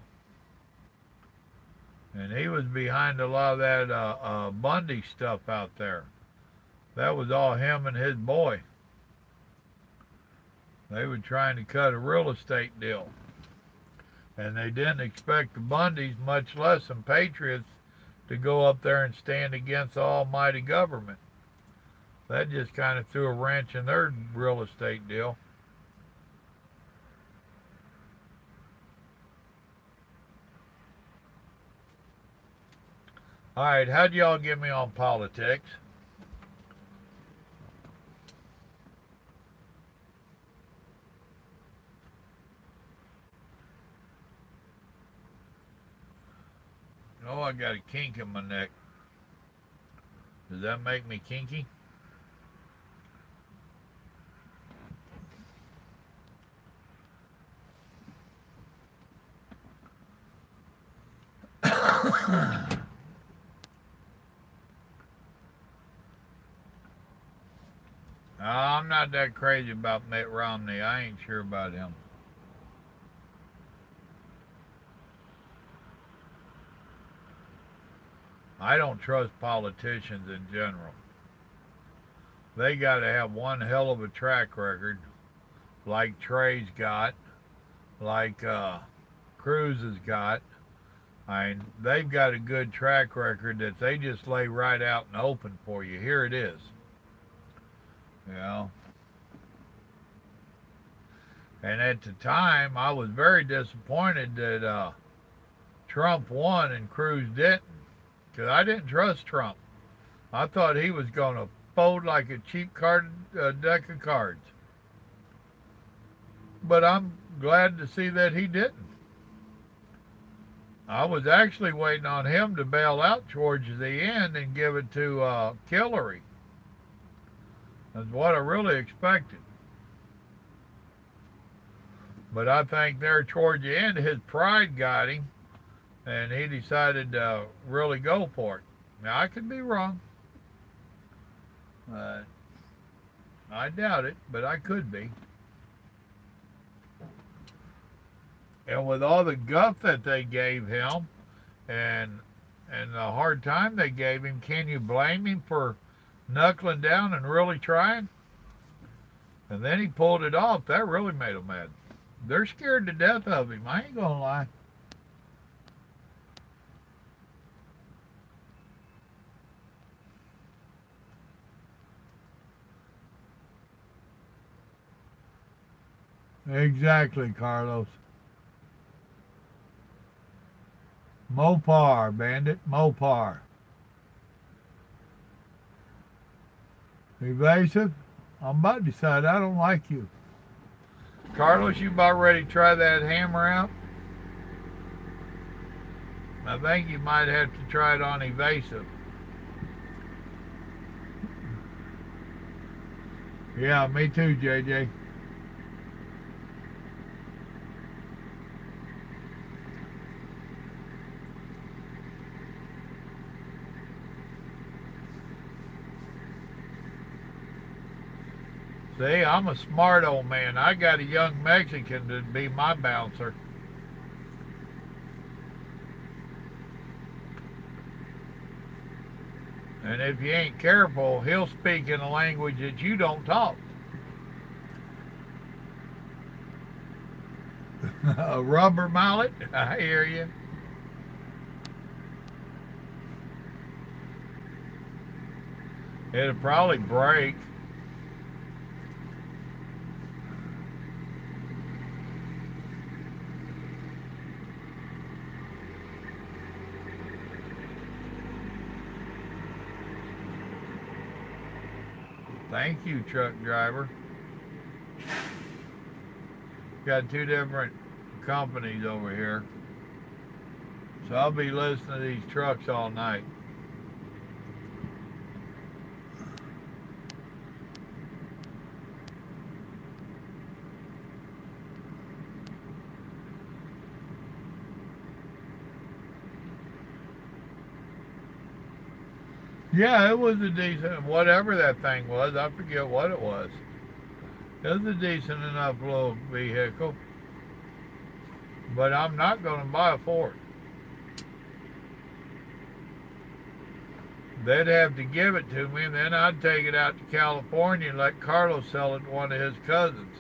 Speaker 1: And he was behind a lot of that Bundy stuff out there. That was all him and his boy. They were trying to cut a real estate deal. And they didn't expect the Bundys, much less some patriots, to go up there and stand against the almighty government. That just kind of threw a wrench in their real estate deal. All right, how'd y'all get me on politics? Oh, I got a kink in my neck. Does that make me kinky? not that crazy about Mitt Romney. I ain't sure about him. I don't trust politicians in general. They got to have one hell of a track record, like Trey's got, like Cruz has got. I mean, they've got a good track record that they just lay right out and open for you. Here it is. You know. And at the time, I was very disappointed that Trump won and Cruz didn't, because I didn't trust Trump. I thought he was going to fold like a cheap deck of cards. But I'm glad to see that he didn't. I was actually waiting on him to bail out towards the end and give it to Hillary. That's what I really expected. But I think there towards the end, his pride got him, and he decided to really go for it. Now, I could be wrong. I doubt it, but I could be. And with all the guff that they gave him and the hard time they gave him, can you blame him for knuckling down and really trying? And then he pulled it off. That really made them mad. They're scared to death of him. I ain't going to lie. Exactly, Carlos. Mopar, bandit, Mopar. Evasive? I'm about to decide I don't like you. Carlos, you about ready to try that hammer out? I think you might have to try it on evasive. Yeah, me too, JJ. See, I'm a smart old man. I got a young Mexican to be my bouncer. And if you ain't careful, he'll speak in a language that you don't talk. A rubber mallet? I hear you. It'll probably break. Thank you, truck driver. Got two different companies over here. So I'll be listening to these trucks all night. Yeah, it was a decent, whatever that thing was, I forget what it was. It was a decent enough little vehicle. But I'm not going to buy a Ford. They'd have to give it to me, and then I'd take it out to California and let Carlos sell it to one of his cousins.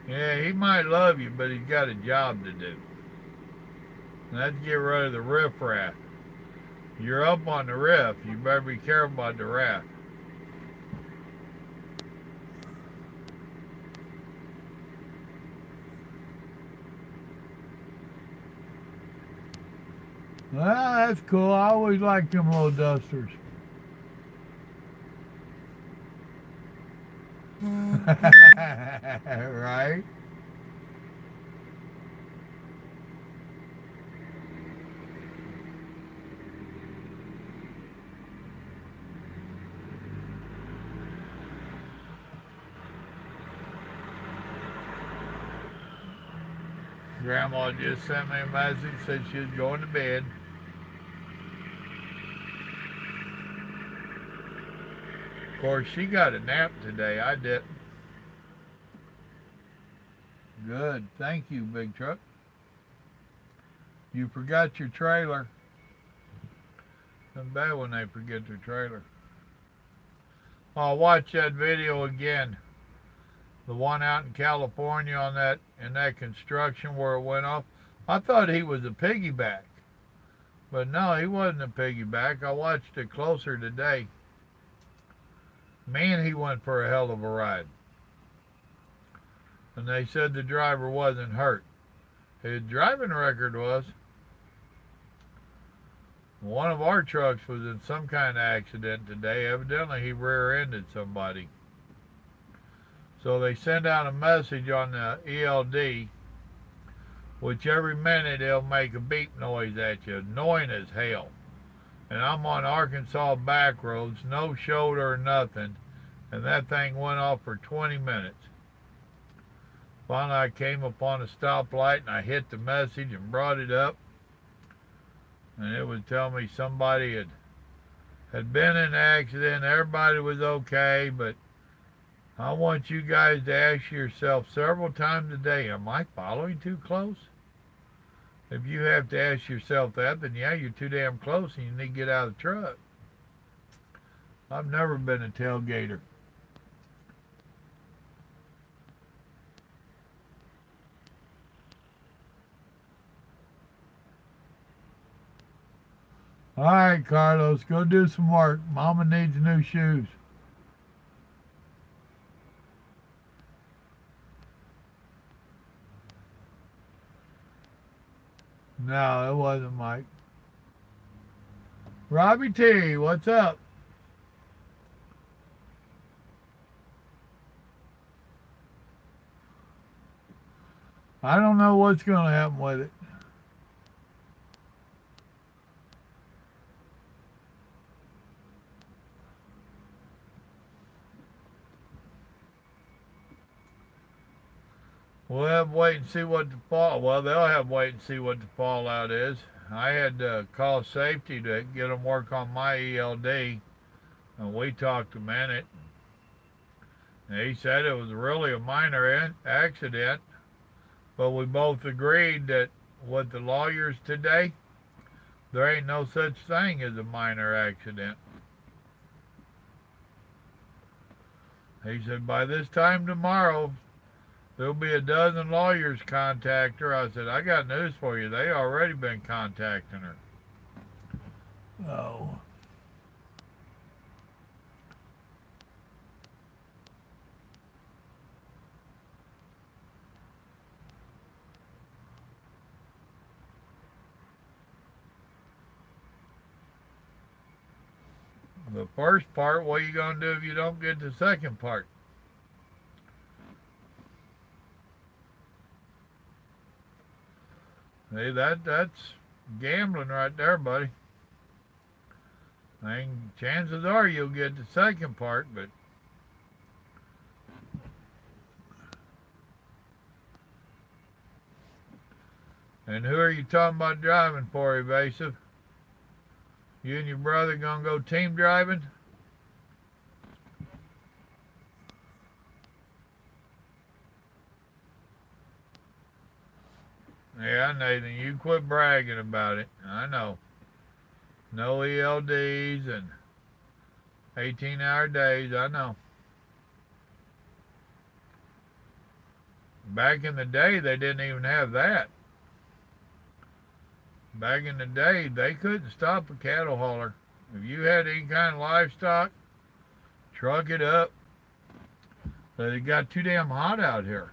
Speaker 1: Yeah, he might love you, but he's got a job to do. And that's get rid of the riffraff. You're up on the riff. You better be careful about the raft. Well, that's cool. I always like them little dusters. Right? Grandma just sent me a message, said she was going to bed. Of course, she got a nap today. I didn't. Good. Thank you, Big Truck. You forgot your trailer. It's bad when they forget their trailer. I'll watch that video again. The one out in California on that in that construction where it went off. I thought he was a piggyback. But no, he wasn't a piggyback. I watched it closer today. Man, he went for a hell of a ride. And they said the driver wasn't hurt. His driving record was. One of our trucks was in some kind of accident today. Evidently, he rear-ended somebody. So they send out a message on the ELD, which every minute it'll make a beep noise at you, annoying as hell. And I'm on Arkansas back roads, no shoulder or nothing, and that thing went off for 20 minutes. Finally, I came upon a stoplight and I hit the message and brought it up. And it would tell me somebody had been in an accident. Everybody was okay, but I want you guys to ask yourself several times a day, am I following too close? If you have to ask yourself that, then yeah, you're too damn close and you need to get out of the truck. I've never been a tailgater. All right, Carlos, go do some work. Mama needs new shoes. No, it wasn't Mike. Robbie T, what's up? I don't know what's going to happen with it. We'll have to wait and see what the fall. Well, they'll have to wait and see what the fallout is. I had to call safety to get them work on my ELD, and we talked a minute. And he said it was really a minor accident, but we both agreed that with the lawyers today, there ain't no such thing as a minor accident. He said by this time tomorrow, there'll be a dozen lawyers contact her. I said, I got news for you. They already been contacting her. Oh. The first part, what are you going to do if you don't get the second part? Hey, that's gambling right there, buddy. I mean, chances are you'll get the second part, but and who are you talking about driving for, Evasive? You and your brother gonna go team driving? Yeah, Nathan, you quit bragging about it. I know. No ELDs and 18-hour days, I know. Back in the day, they didn't even have that. Back in the day, they couldn't stop a cattle hauler. If you had any kind of livestock, truck it up. But it got too damn hot out here.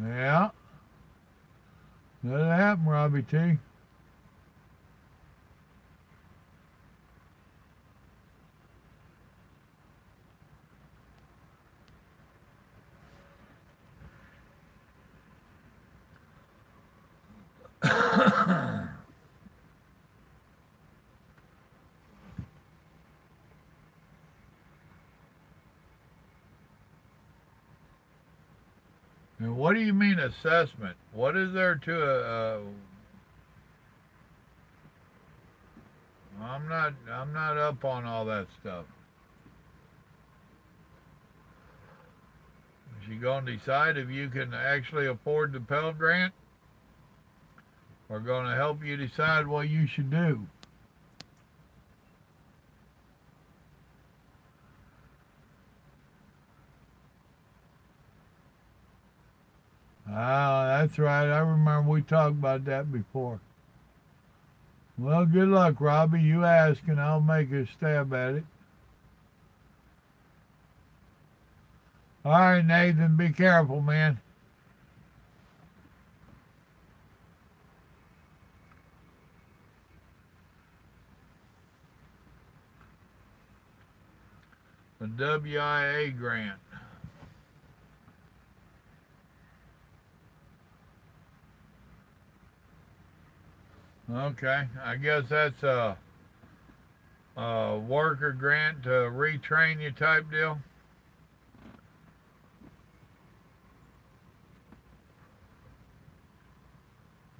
Speaker 1: Yeah. That'll happen, Robbie T. What do you mean assessment? What is there to I'm not up on all that stuff. Is she going to decide if you can actually afford the Pell Grant? Or going to help you decide what you should do? Ah, that's right. I remember we talked about that before. Well, good luck, Robbie. You ask and I'll make a stab at it. All right, Nathan, be careful, man. The WIA grant. Okay, I guess that's a worker grant to retrain you type deal.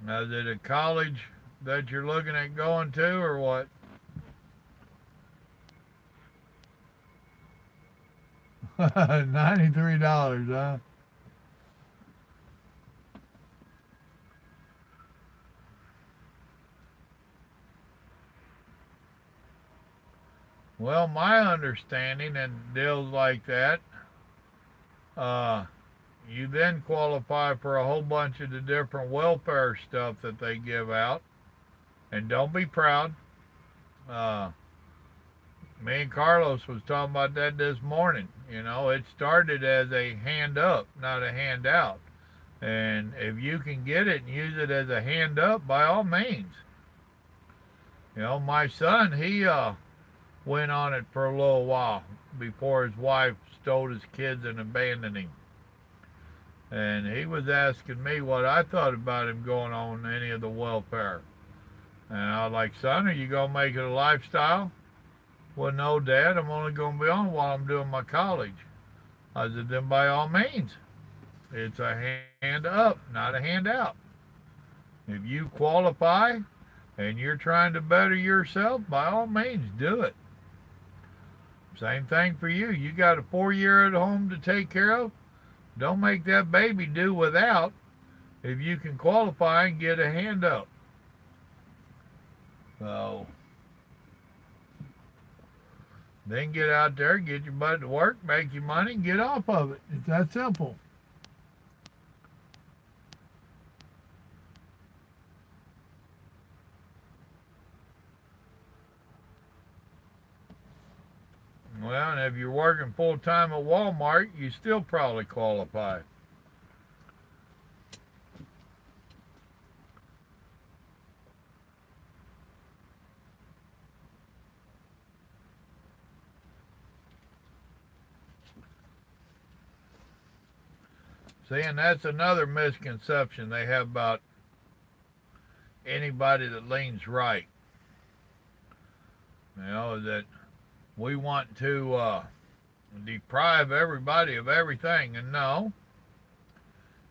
Speaker 1: Now, is it a college that you're looking at going to, or what? $93, huh? Well, my understanding in deals like that, uh, you then qualify for a whole bunch of the different welfare stuff that they give out. And don't be proud. Uh, Me and Carlos was talking about that this morning. You know, it started as a hand up, not a handout. And if you can get it and use it as a hand up, by all means. You know, my son, he went on it for a little while before his wife stole his kids and abandoned him. And he was asking me what I thought about him going on any of the welfare. And I was like, son, are you going to make it a lifestyle? Well, no, Dad, I'm only going to be on while I'm doing my college. I said, then by all means, it's a hand up, not a handout. If you qualify and you're trying to better yourself, by all means, do it. Same thing for you. You got a 4-year at home to take care of. Don't make that baby do without if you can qualify and get a hand up. So then get out there, get your butt to work, make your money, and get off of it. It's that simple. Well, and if you're working full-time at Walmart, you still probably qualify. See, and that's another misconception they have about anybody that leans right. You know, that we want to deprive everybody of everything. And no,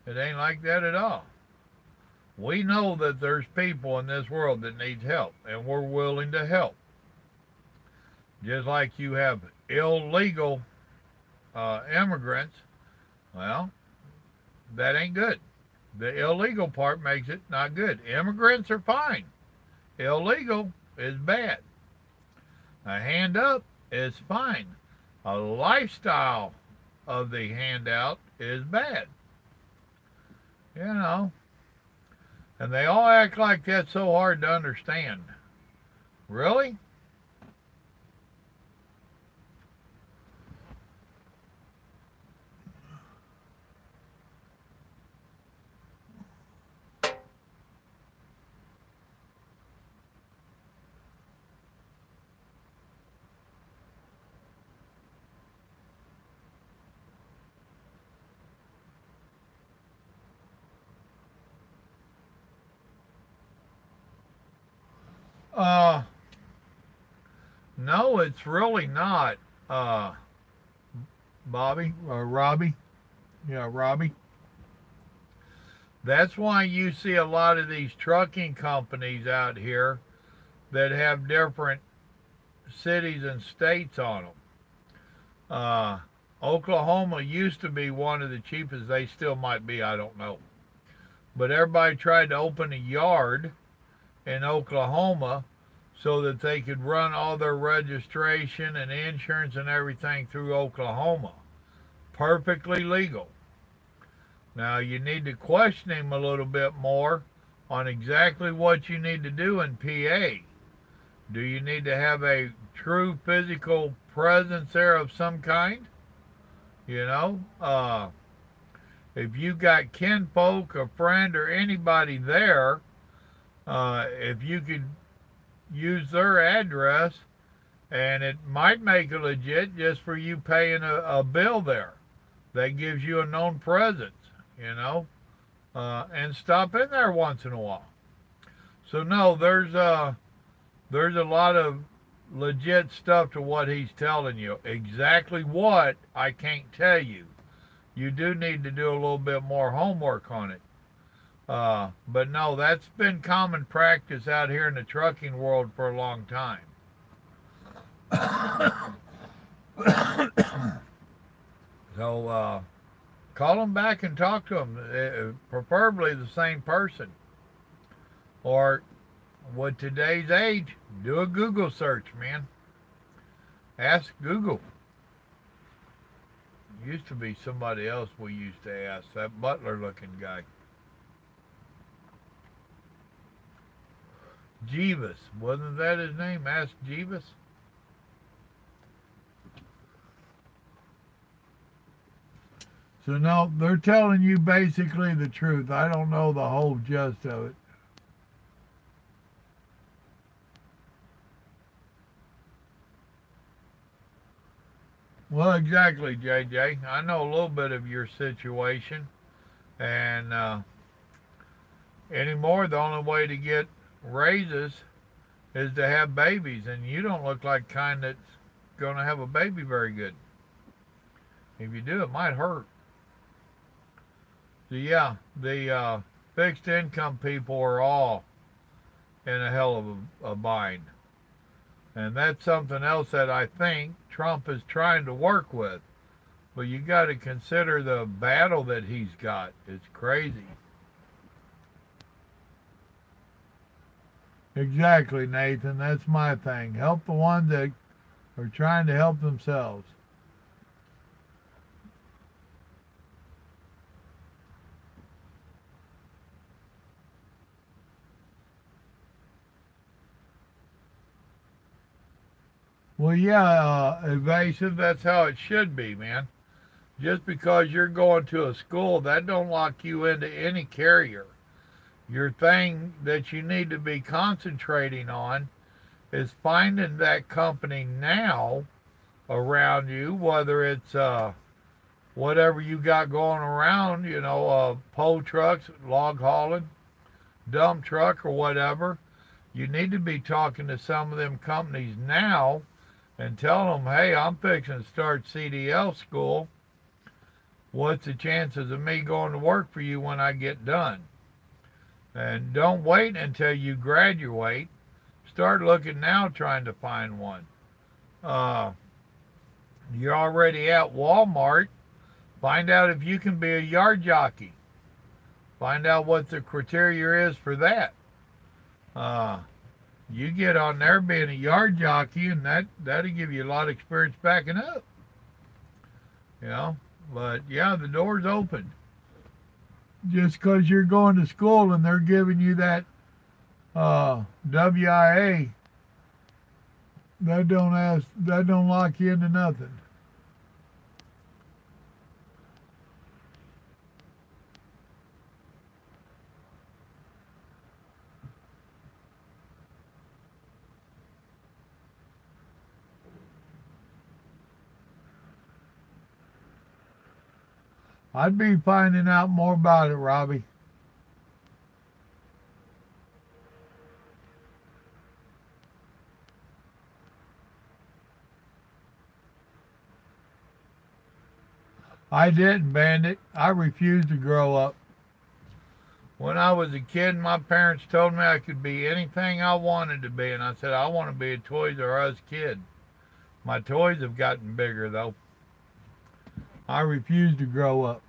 Speaker 1: it ain't like that at all. We know that there's people in this world that needs help, and we're willing to help. Just like you have illegal immigrants, well, that ain't good. The illegal part makes it not good. Immigrants are fine. Illegal is bad. A hand up is fine. A lifestyle of the handout is bad. You know. And they all act like that's so hard to understand. Really? Uh, no, it's really not, Bobby or Robbie. Yeah, Robbie. That's why you see a lot of these trucking companies out here that have different cities and states on them. Uh, Oklahoma used to be one of the cheapest. They still might be, I don't know. But everybody tried to open a yard in Oklahoma so that they could run all their registration and insurance and everything through Oklahoma. Perfectly legal. Now you need to question him a little bit more on exactly what you need to do in PA. Do you need to have a true physical presence there of some kind? You know, if you got kinfolk, a friend, or anybody there, if you could use their address, and it might make it legit just for you paying a bill there that gives you a known presence, you know, and stop in there once in a while. So no, there's a lot of legit stuff to what he's telling you. Exactly what, I can't tell you. You do need to do a little bit more homework on it. But no, that's been common practice out here in the trucking world for a long time. So call them back and talk to them, preferably the same person. Or with today's age, do a Google search, man. Ask Google. Used to be somebody else we used to ask, that butler looking guy. Jeeves, wasn't that his name? Ask Jeeves. So no, they're telling you basically the truth. I don't know the whole gist of it. Well, exactly, JJ. I know a little bit of your situation, and anymore, the only way to get raises is to have babies, and you don't look like kind that's going to have a baby very good. If you do, it might hurt. So yeah, the fixed income people are all in a hell of a bind. And that's something else that I think Trump is trying to work with. But you got to consider the battle that he's got. It's crazy. Exactly, Nathan. That's my thing. Help the ones that are trying to help themselves. Well, yeah, evasive, that's how it should be, man. Just because you're going to a school, that don't lock you into any carrier. Your thing that you need to be concentrating on is finding that company now around you, whether it's whatever you got going around, you know, pole trucks, log hauling, dump truck, or whatever. You need to be talking to some of them companies now and tell them, hey, I'm fixing to start CDL school. What's the chances of me going to work for you when I get done? And don't wait until you graduate. Start looking now trying to find one. You're already at Walmart. Find out if you can be a yard jockey. Find out what the criteria is for that. You get on there being a yard jockey, and that'll give you a lot of experience backing up. You know, but yeah, the door's open. Just because you're going to school and they're giving you that WIA, that don't lock you into nothing. I'd be finding out more about it, Robbie. I didn't, Bandit. I refused to grow up. When I was a kid, my parents told me I could be anything I wanted to be, and I said, I want to be a Toys R Us kid. My toys have gotten bigger, though. I refuse to grow up.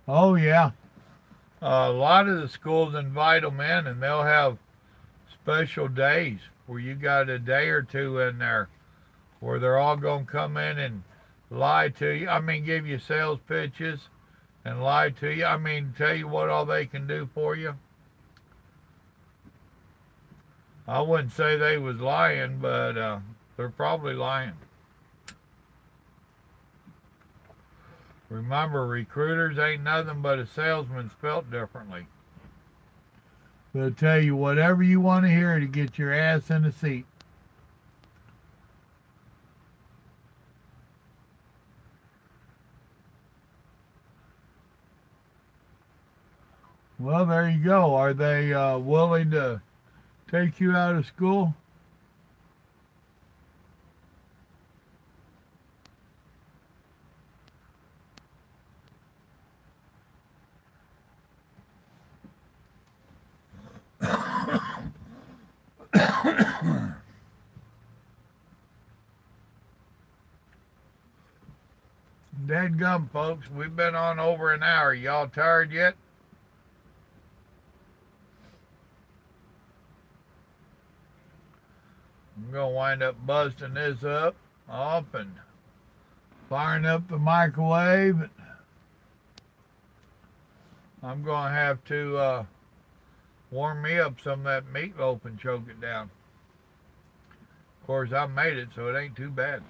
Speaker 1: Oh, yeah. A lot of the schools invite them in, and they'll have special days where you got a day or two in there where they're all going to come in and lie to you. I mean, give you sales pitches and lie to you. I mean, tell you what all they can do for you. I wouldn't say they was lying, but they're probably lying. Remember, recruiters ain't nothing but a salesman spelt differently. They'll tell you whatever you want to hear to get your ass in the seat. Well, there you go. Are they willing to take you out of school? Dadgum, folks, we've been on over an hour. Y'all tired yet? I'm going to wind up busting this up off and firing up the microwave. I'm going to have to warm me up some of that meatloaf and choke it down. Of course, I made it, so it ain't too bad.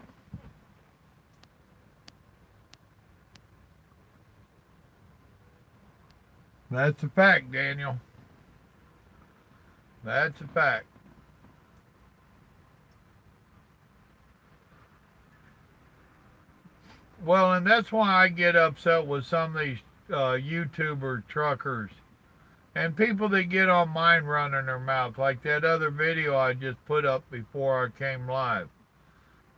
Speaker 1: That's a fact, Daniel. That's a fact. Well, and that's why I get upset with some of these YouTuber truckers and people that get on mine running their mouth, like that other video I just put up before I came live.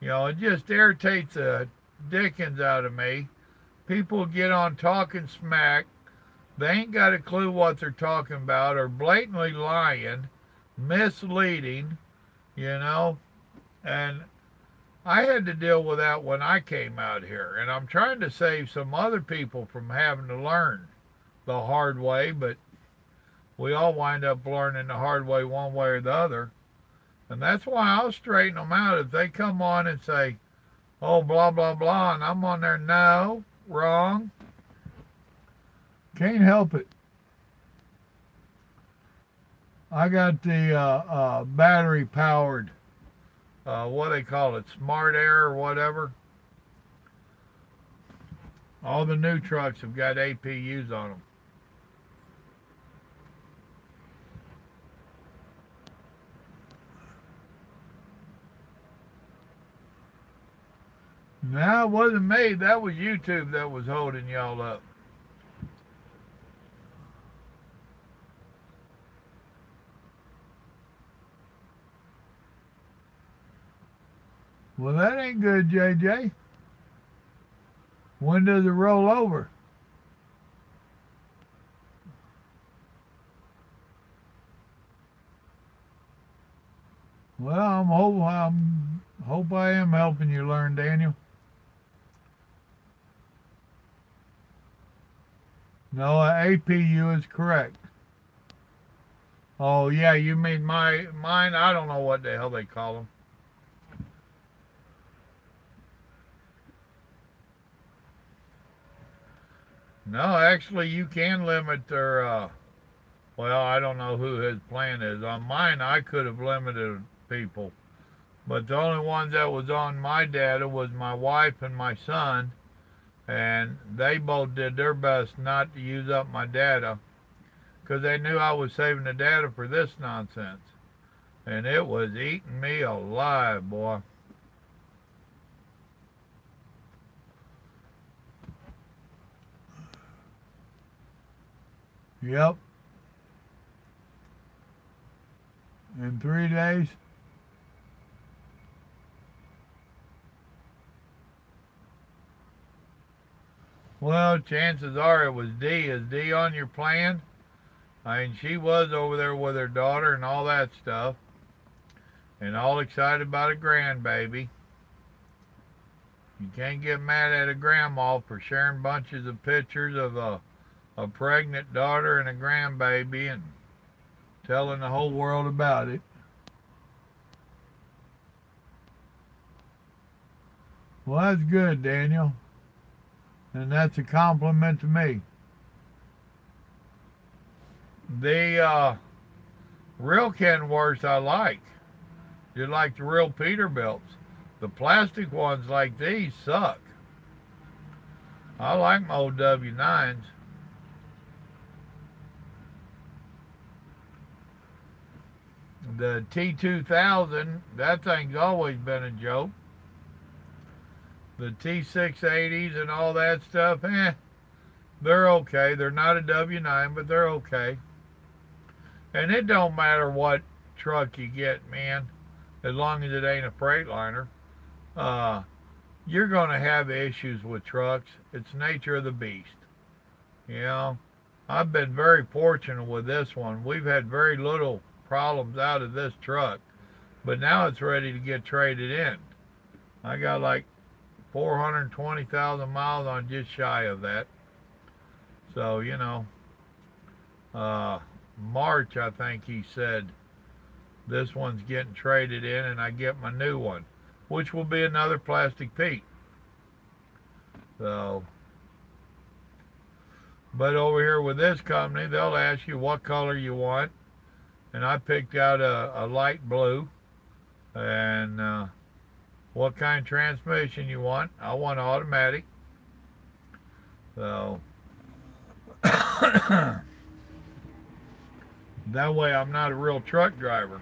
Speaker 1: You know, it just irritates the dickens out of me. People get on talking smack. They ain't got a clue what they're talking about, or blatantly lying, misleading, you know, and I had to deal with that when I came out here, and I'm trying to save some other people from having to learn the hard way, but we all wind up learning the hard way one way or the other. And that's why I'll straighten them out if they come on and say, oh, blah, blah, blah, and I'm on there, no, wrong. Can't help it. I got the battery powered, what do they call it, Smart Air or whatever. All the new trucks have got APUs on them. No, it wasn't me. That was YouTube that was holding y'all up. Well, that ain't good, JJ. When does it roll over? Well, hope I am helping you learn, Daniel. No, APU is correct. Oh yeah, you mean mine? I don't know what the hell they call them. No, actually, you can limit their. Well, I don't know who his plan is. On mine, I could have limited people, but the only one that was on my data was my wife and my son, and they both did their best not to use up my data because they knew I was saving the data for this nonsense, and it was eating me alive, boy. Yep. In 3 days. Well, chances are it was D. Is D on your plan? I mean, she was over there with her daughter and all that stuff, and all excited about a grandbaby. You can't get mad at a grandma for sharing bunches of pictures of a pregnant daughter and a grandbaby and telling the whole world about it. Well, that's good, Daniel. And that's a compliment to me. The real Kenworths I like. You like the real Peterbilts. The plastic ones like these suck. I like my old W9s. The T2000, that thing's always been a joke. The T680s and all that stuff, they're okay. They're not a W9, but they're okay. And it don't matter what truck you get, man, as long as it ain't a Freightliner. You're going to have issues with trucks. It's the nature of the beast. You know, I've been very fortunate with this one. We've had very little problems out of this truck, but now it's ready to get traded in. I got like 420,000 miles on just shy of that. So, you know, March, I think he said, this one's getting traded in and I get my new one, which will be another plastic Pete. So, but over here with this company, they'll ask you what color you want. And I picked out a light blue. And what kind of transmission you want. I want automatic. So that way I'm not a real truck driver.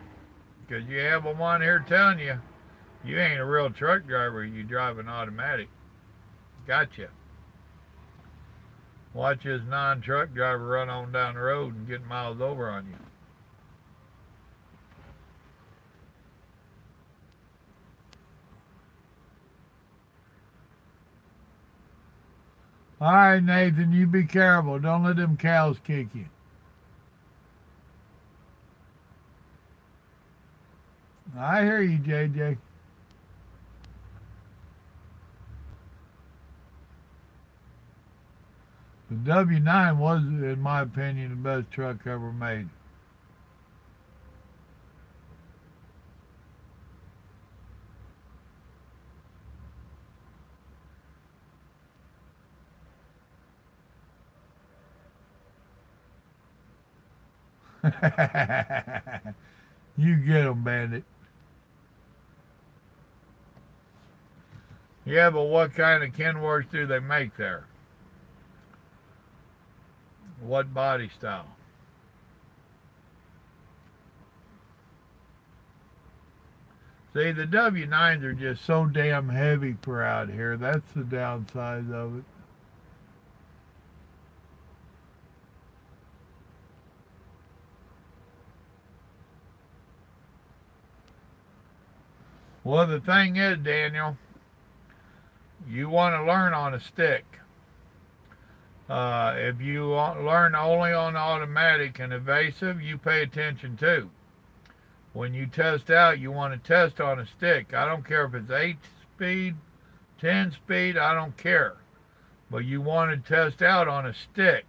Speaker 1: Because you have them on here telling you you ain't a real truck driver, you drive an automatic. Gotcha. Watch this non-truck driver run on down the road and get miles over on you. All right, Nathan, you be careful. Don't let them cows kick you. I hear you, JJ. The W9 was, in my opinion, the best truck ever made. You get them, Bandit. Yeah, but what kind of Kenworths do they make there? What body style? See, the W9s are just so damn heavy for out here. That's the downside of it. Well, the thing is, Daniel, you want to learn on a stick. If you learn only on automatic and evasive, you pay attention too. When you test out, you want to test on a stick. I don't care if it's 8-speed, 10-speed, I don't care. But you want to test out on a stick.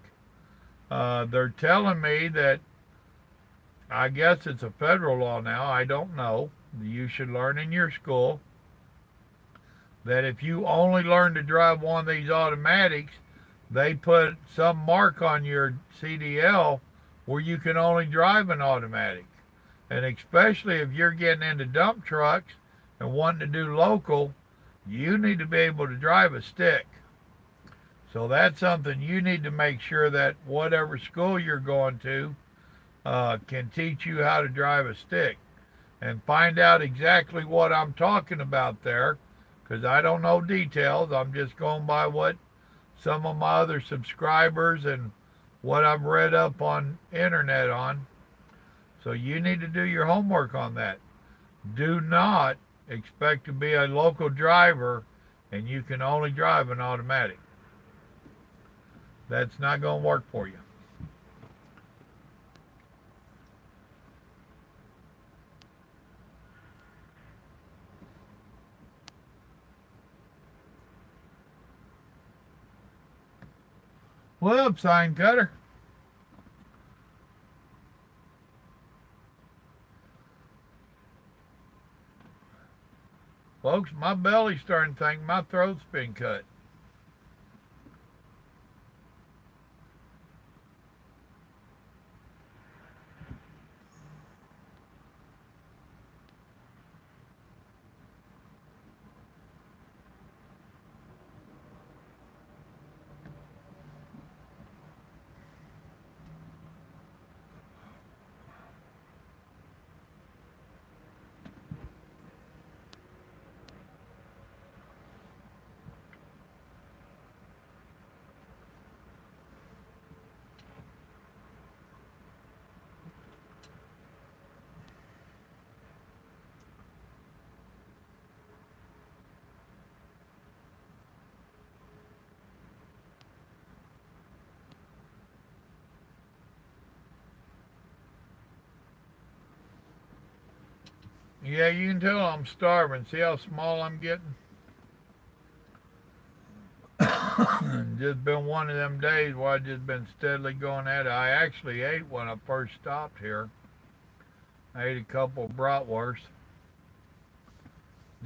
Speaker 1: They're telling me that, I guess it's a federal law now, I don't know. You should learn in your school that if you only learn to drive one of these automatics, they put some mark on your CDL where you can only drive an automatic. And especially if you're getting into dump trucks and wanting to do local, you need to be able to drive a stick. So that's something you need to make sure that whatever school you're going to can teach you how to drive a stick. And find out exactly what I'm talking about there, because I don't know details. I'm just going by what some of my other subscribers and what I've read up on internet on. So you need to do your homework on that. Do not expect to be a local driver and you can only drive an automatic. That's not going to work for you. What up, sign cutter? Folks, my belly's starting to think my throat's been cut. Yeah, you can tell I'm starving. See how small I'm getting? Just been one of them days where I've just been steadily going at it. I actually ate when I first stopped here. I ate a couple of bratwursts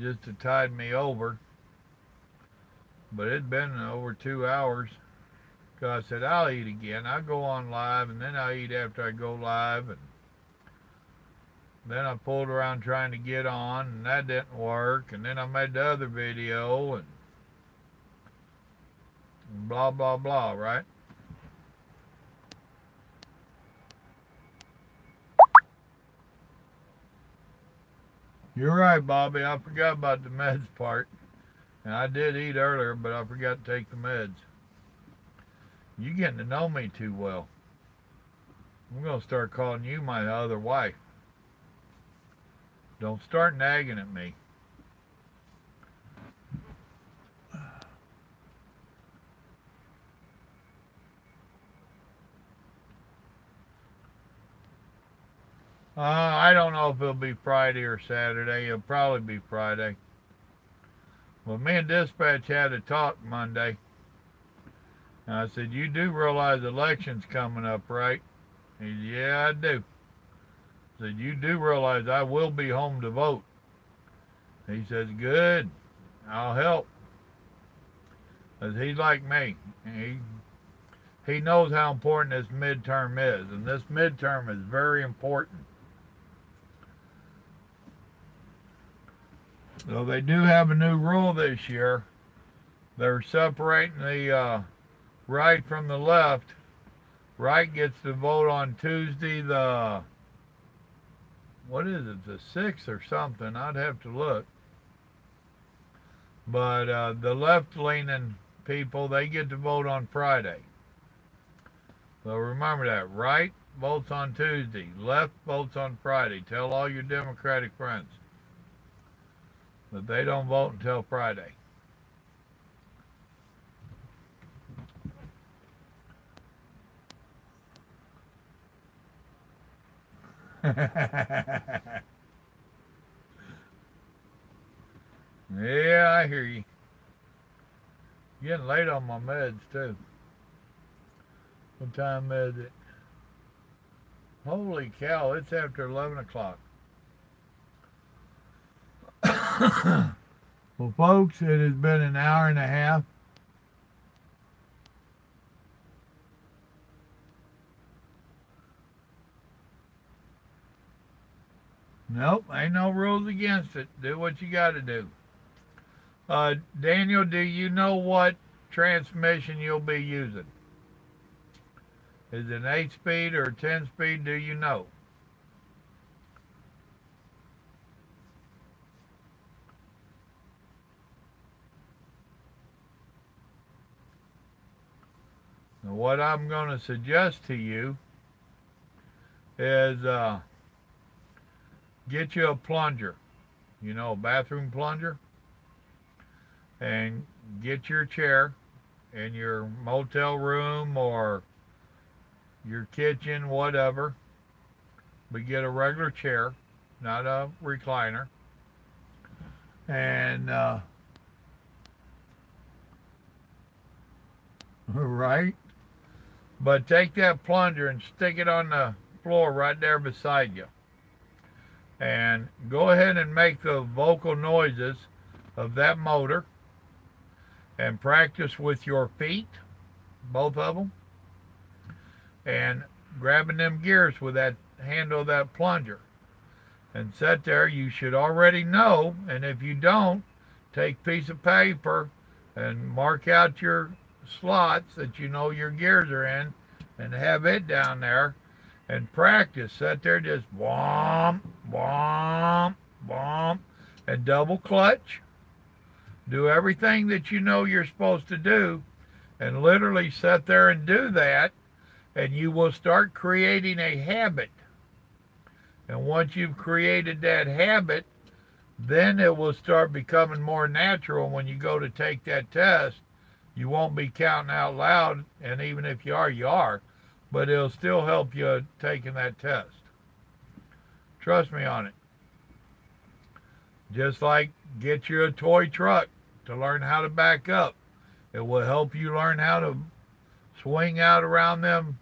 Speaker 1: just to tide me over. But it'd been over 2 hours. Because I said, I'll eat again. I'll go on live, and then I'll eat after I go live. And then I pulled around trying to get on, and that didn't work. And then I made the other video, and blah, blah, blah, right? You're right, Bobby. I forgot about the meds part. And I did eat earlier, but I forgot to take the meds. You're getting to know me too well. I'm going to start calling you my other wife. Don't start nagging at me. I don't know if it'll be Friday or Saturday. It'll probably be Friday. Well, me and Dispatch had a talk Monday. And I said, you do realize the election's coming up, right? He said, yeah, I do. I said, you do realize I will be home to vote. He says, good, I'll help. Because he's like me. He knows how important this midterm is. And this midterm is very important. So they do have a new rule this year. They're separating the right from the left. Right gets to vote on Tuesday the, what is it, the 6th or something? I'd have to look. But the left-leaning people, they get to vote on Friday. So remember that. Right votes on Tuesday. Left votes on Friday. Tell all your Democratic friends that they don't vote until Friday. Yeah, I hear you. Getting late on my meds, too. What time is it? Holy cow, it's after 11 o'clock. Well, folks, it has been an hour and a half. Nope, ain't no rules against it. Do what you got to do. Daniel, do you know what transmission you'll be using? Is it an 8-speed or a 10-speed? Do you know? Now, what I'm going to suggest to you is get you a plunger, a bathroom plunger, and get your chair in your motel room or your kitchen, whatever. But get a regular chair, not a recliner. And, right? But take that plunger and stick it on the floor right there beside you. And go ahead and make the vocal noises of that motor and practice with your feet, both of them, and grabbing them gears with that handle of that plunger. And sit there. You should already know, and if you don't, take a piece of paper and mark out your slots that you know your gears are in and have it down there and practice. Sit there, just womp, womp, womp, and double clutch. Do everything that you know you're supposed to do, and literally sit there and do that, and you will start creating a habit. And once you've created that habit, then it will start becoming more natural. When you go to take that test, you won't be counting out loud, and even if you are, but it'll still help you taking that test. Trust me on it. Just like get you a toy truck to learn how to back up. It will help you learn how to swing out around them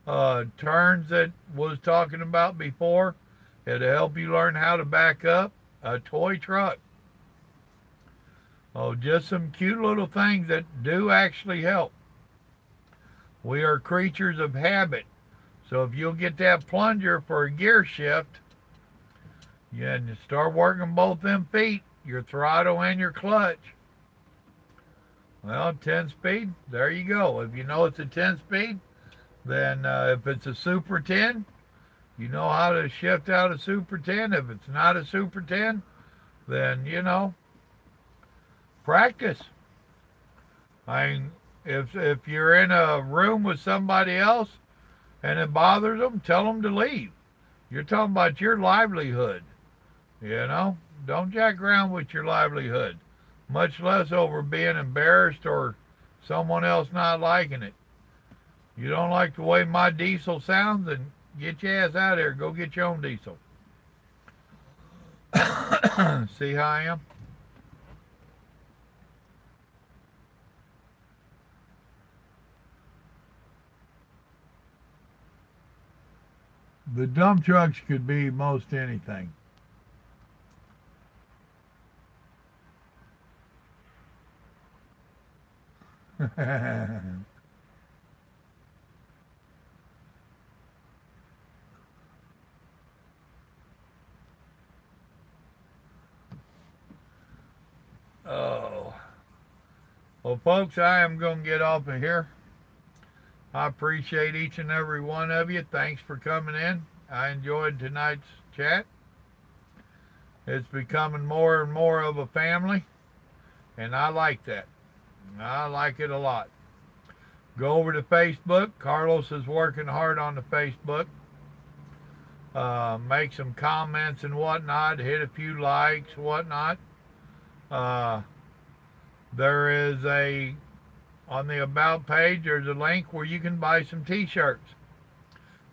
Speaker 1: turns that was talking about before. It'll help you learn how to back up a toy truck. Oh, just some cute little things that do actually help. We are creatures of habit. So if you'll get that plunger for a gear shift, and start working both them feet, your throttle and your clutch. Well, 10 speed, there you go. If you know it's a 10 speed, then if it's a Super 10, you know how to shift out a Super 10. If it's not a Super 10, then, practice. I mean, if you're in a room with somebody else and it bothers them, tell them to leave. You're talking about your livelihood. Don't jack around with your livelihood, much less over being embarrassed or someone else not liking it. You don't like the way my diesel sounds, then get your ass out of here. Go get your own diesel. See how I am? The dump trucks could be most anything. Oh. Well, folks, I am going to get off of here. I appreciate each and every one of you. Thanks for coming in. I enjoyed tonight's chat. It's becoming more and more of a family, and I like that. I like it a lot. Go over to Facebook. Carlos is working hard on the Facebook. Make some comments and whatnot. Hit a few likes, whatnot. There is on the About page, there's a link where you can buy some t-shirts.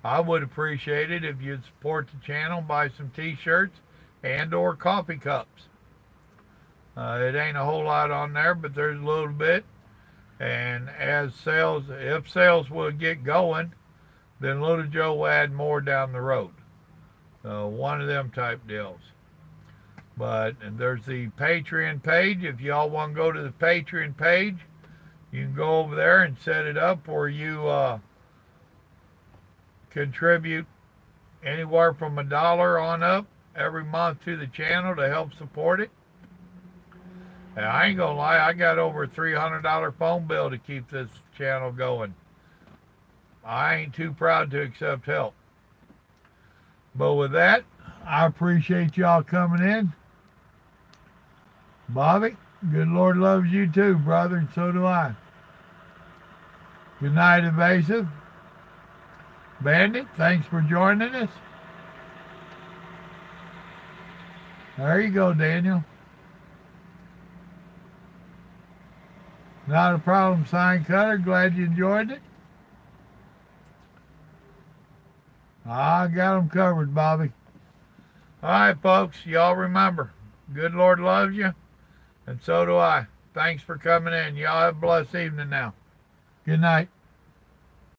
Speaker 1: I would appreciate it if you'd support the channel, buy some t-shirts and or coffee cups. It ain't a whole lot on there, but there's a little bit. And if sales will get going, then Little Joe will add more down the road. One of them type deals. And there's the Patreon page. If y'all want to go to the Patreon page, you can go over there and set it up where you contribute anywhere from $1 on up every month to the channel to help support it. And I ain't gonna lie, I got over a $300 phone bill to keep this channel going. I ain't too proud to accept help. But with that, I appreciate y'all coming in. Bobby, good Lord loves you too, brother, and so do I. Good night, Evasive. Bandit, thanks for joining us. There you go, Daniel. Not a problem, Sign Cutter. Glad you enjoyed it. I got them covered, Bobby. All right, folks. Y'all remember, good Lord loves you, and so do I. Thanks for coming in. Y'all have a blessed evening now. Good night.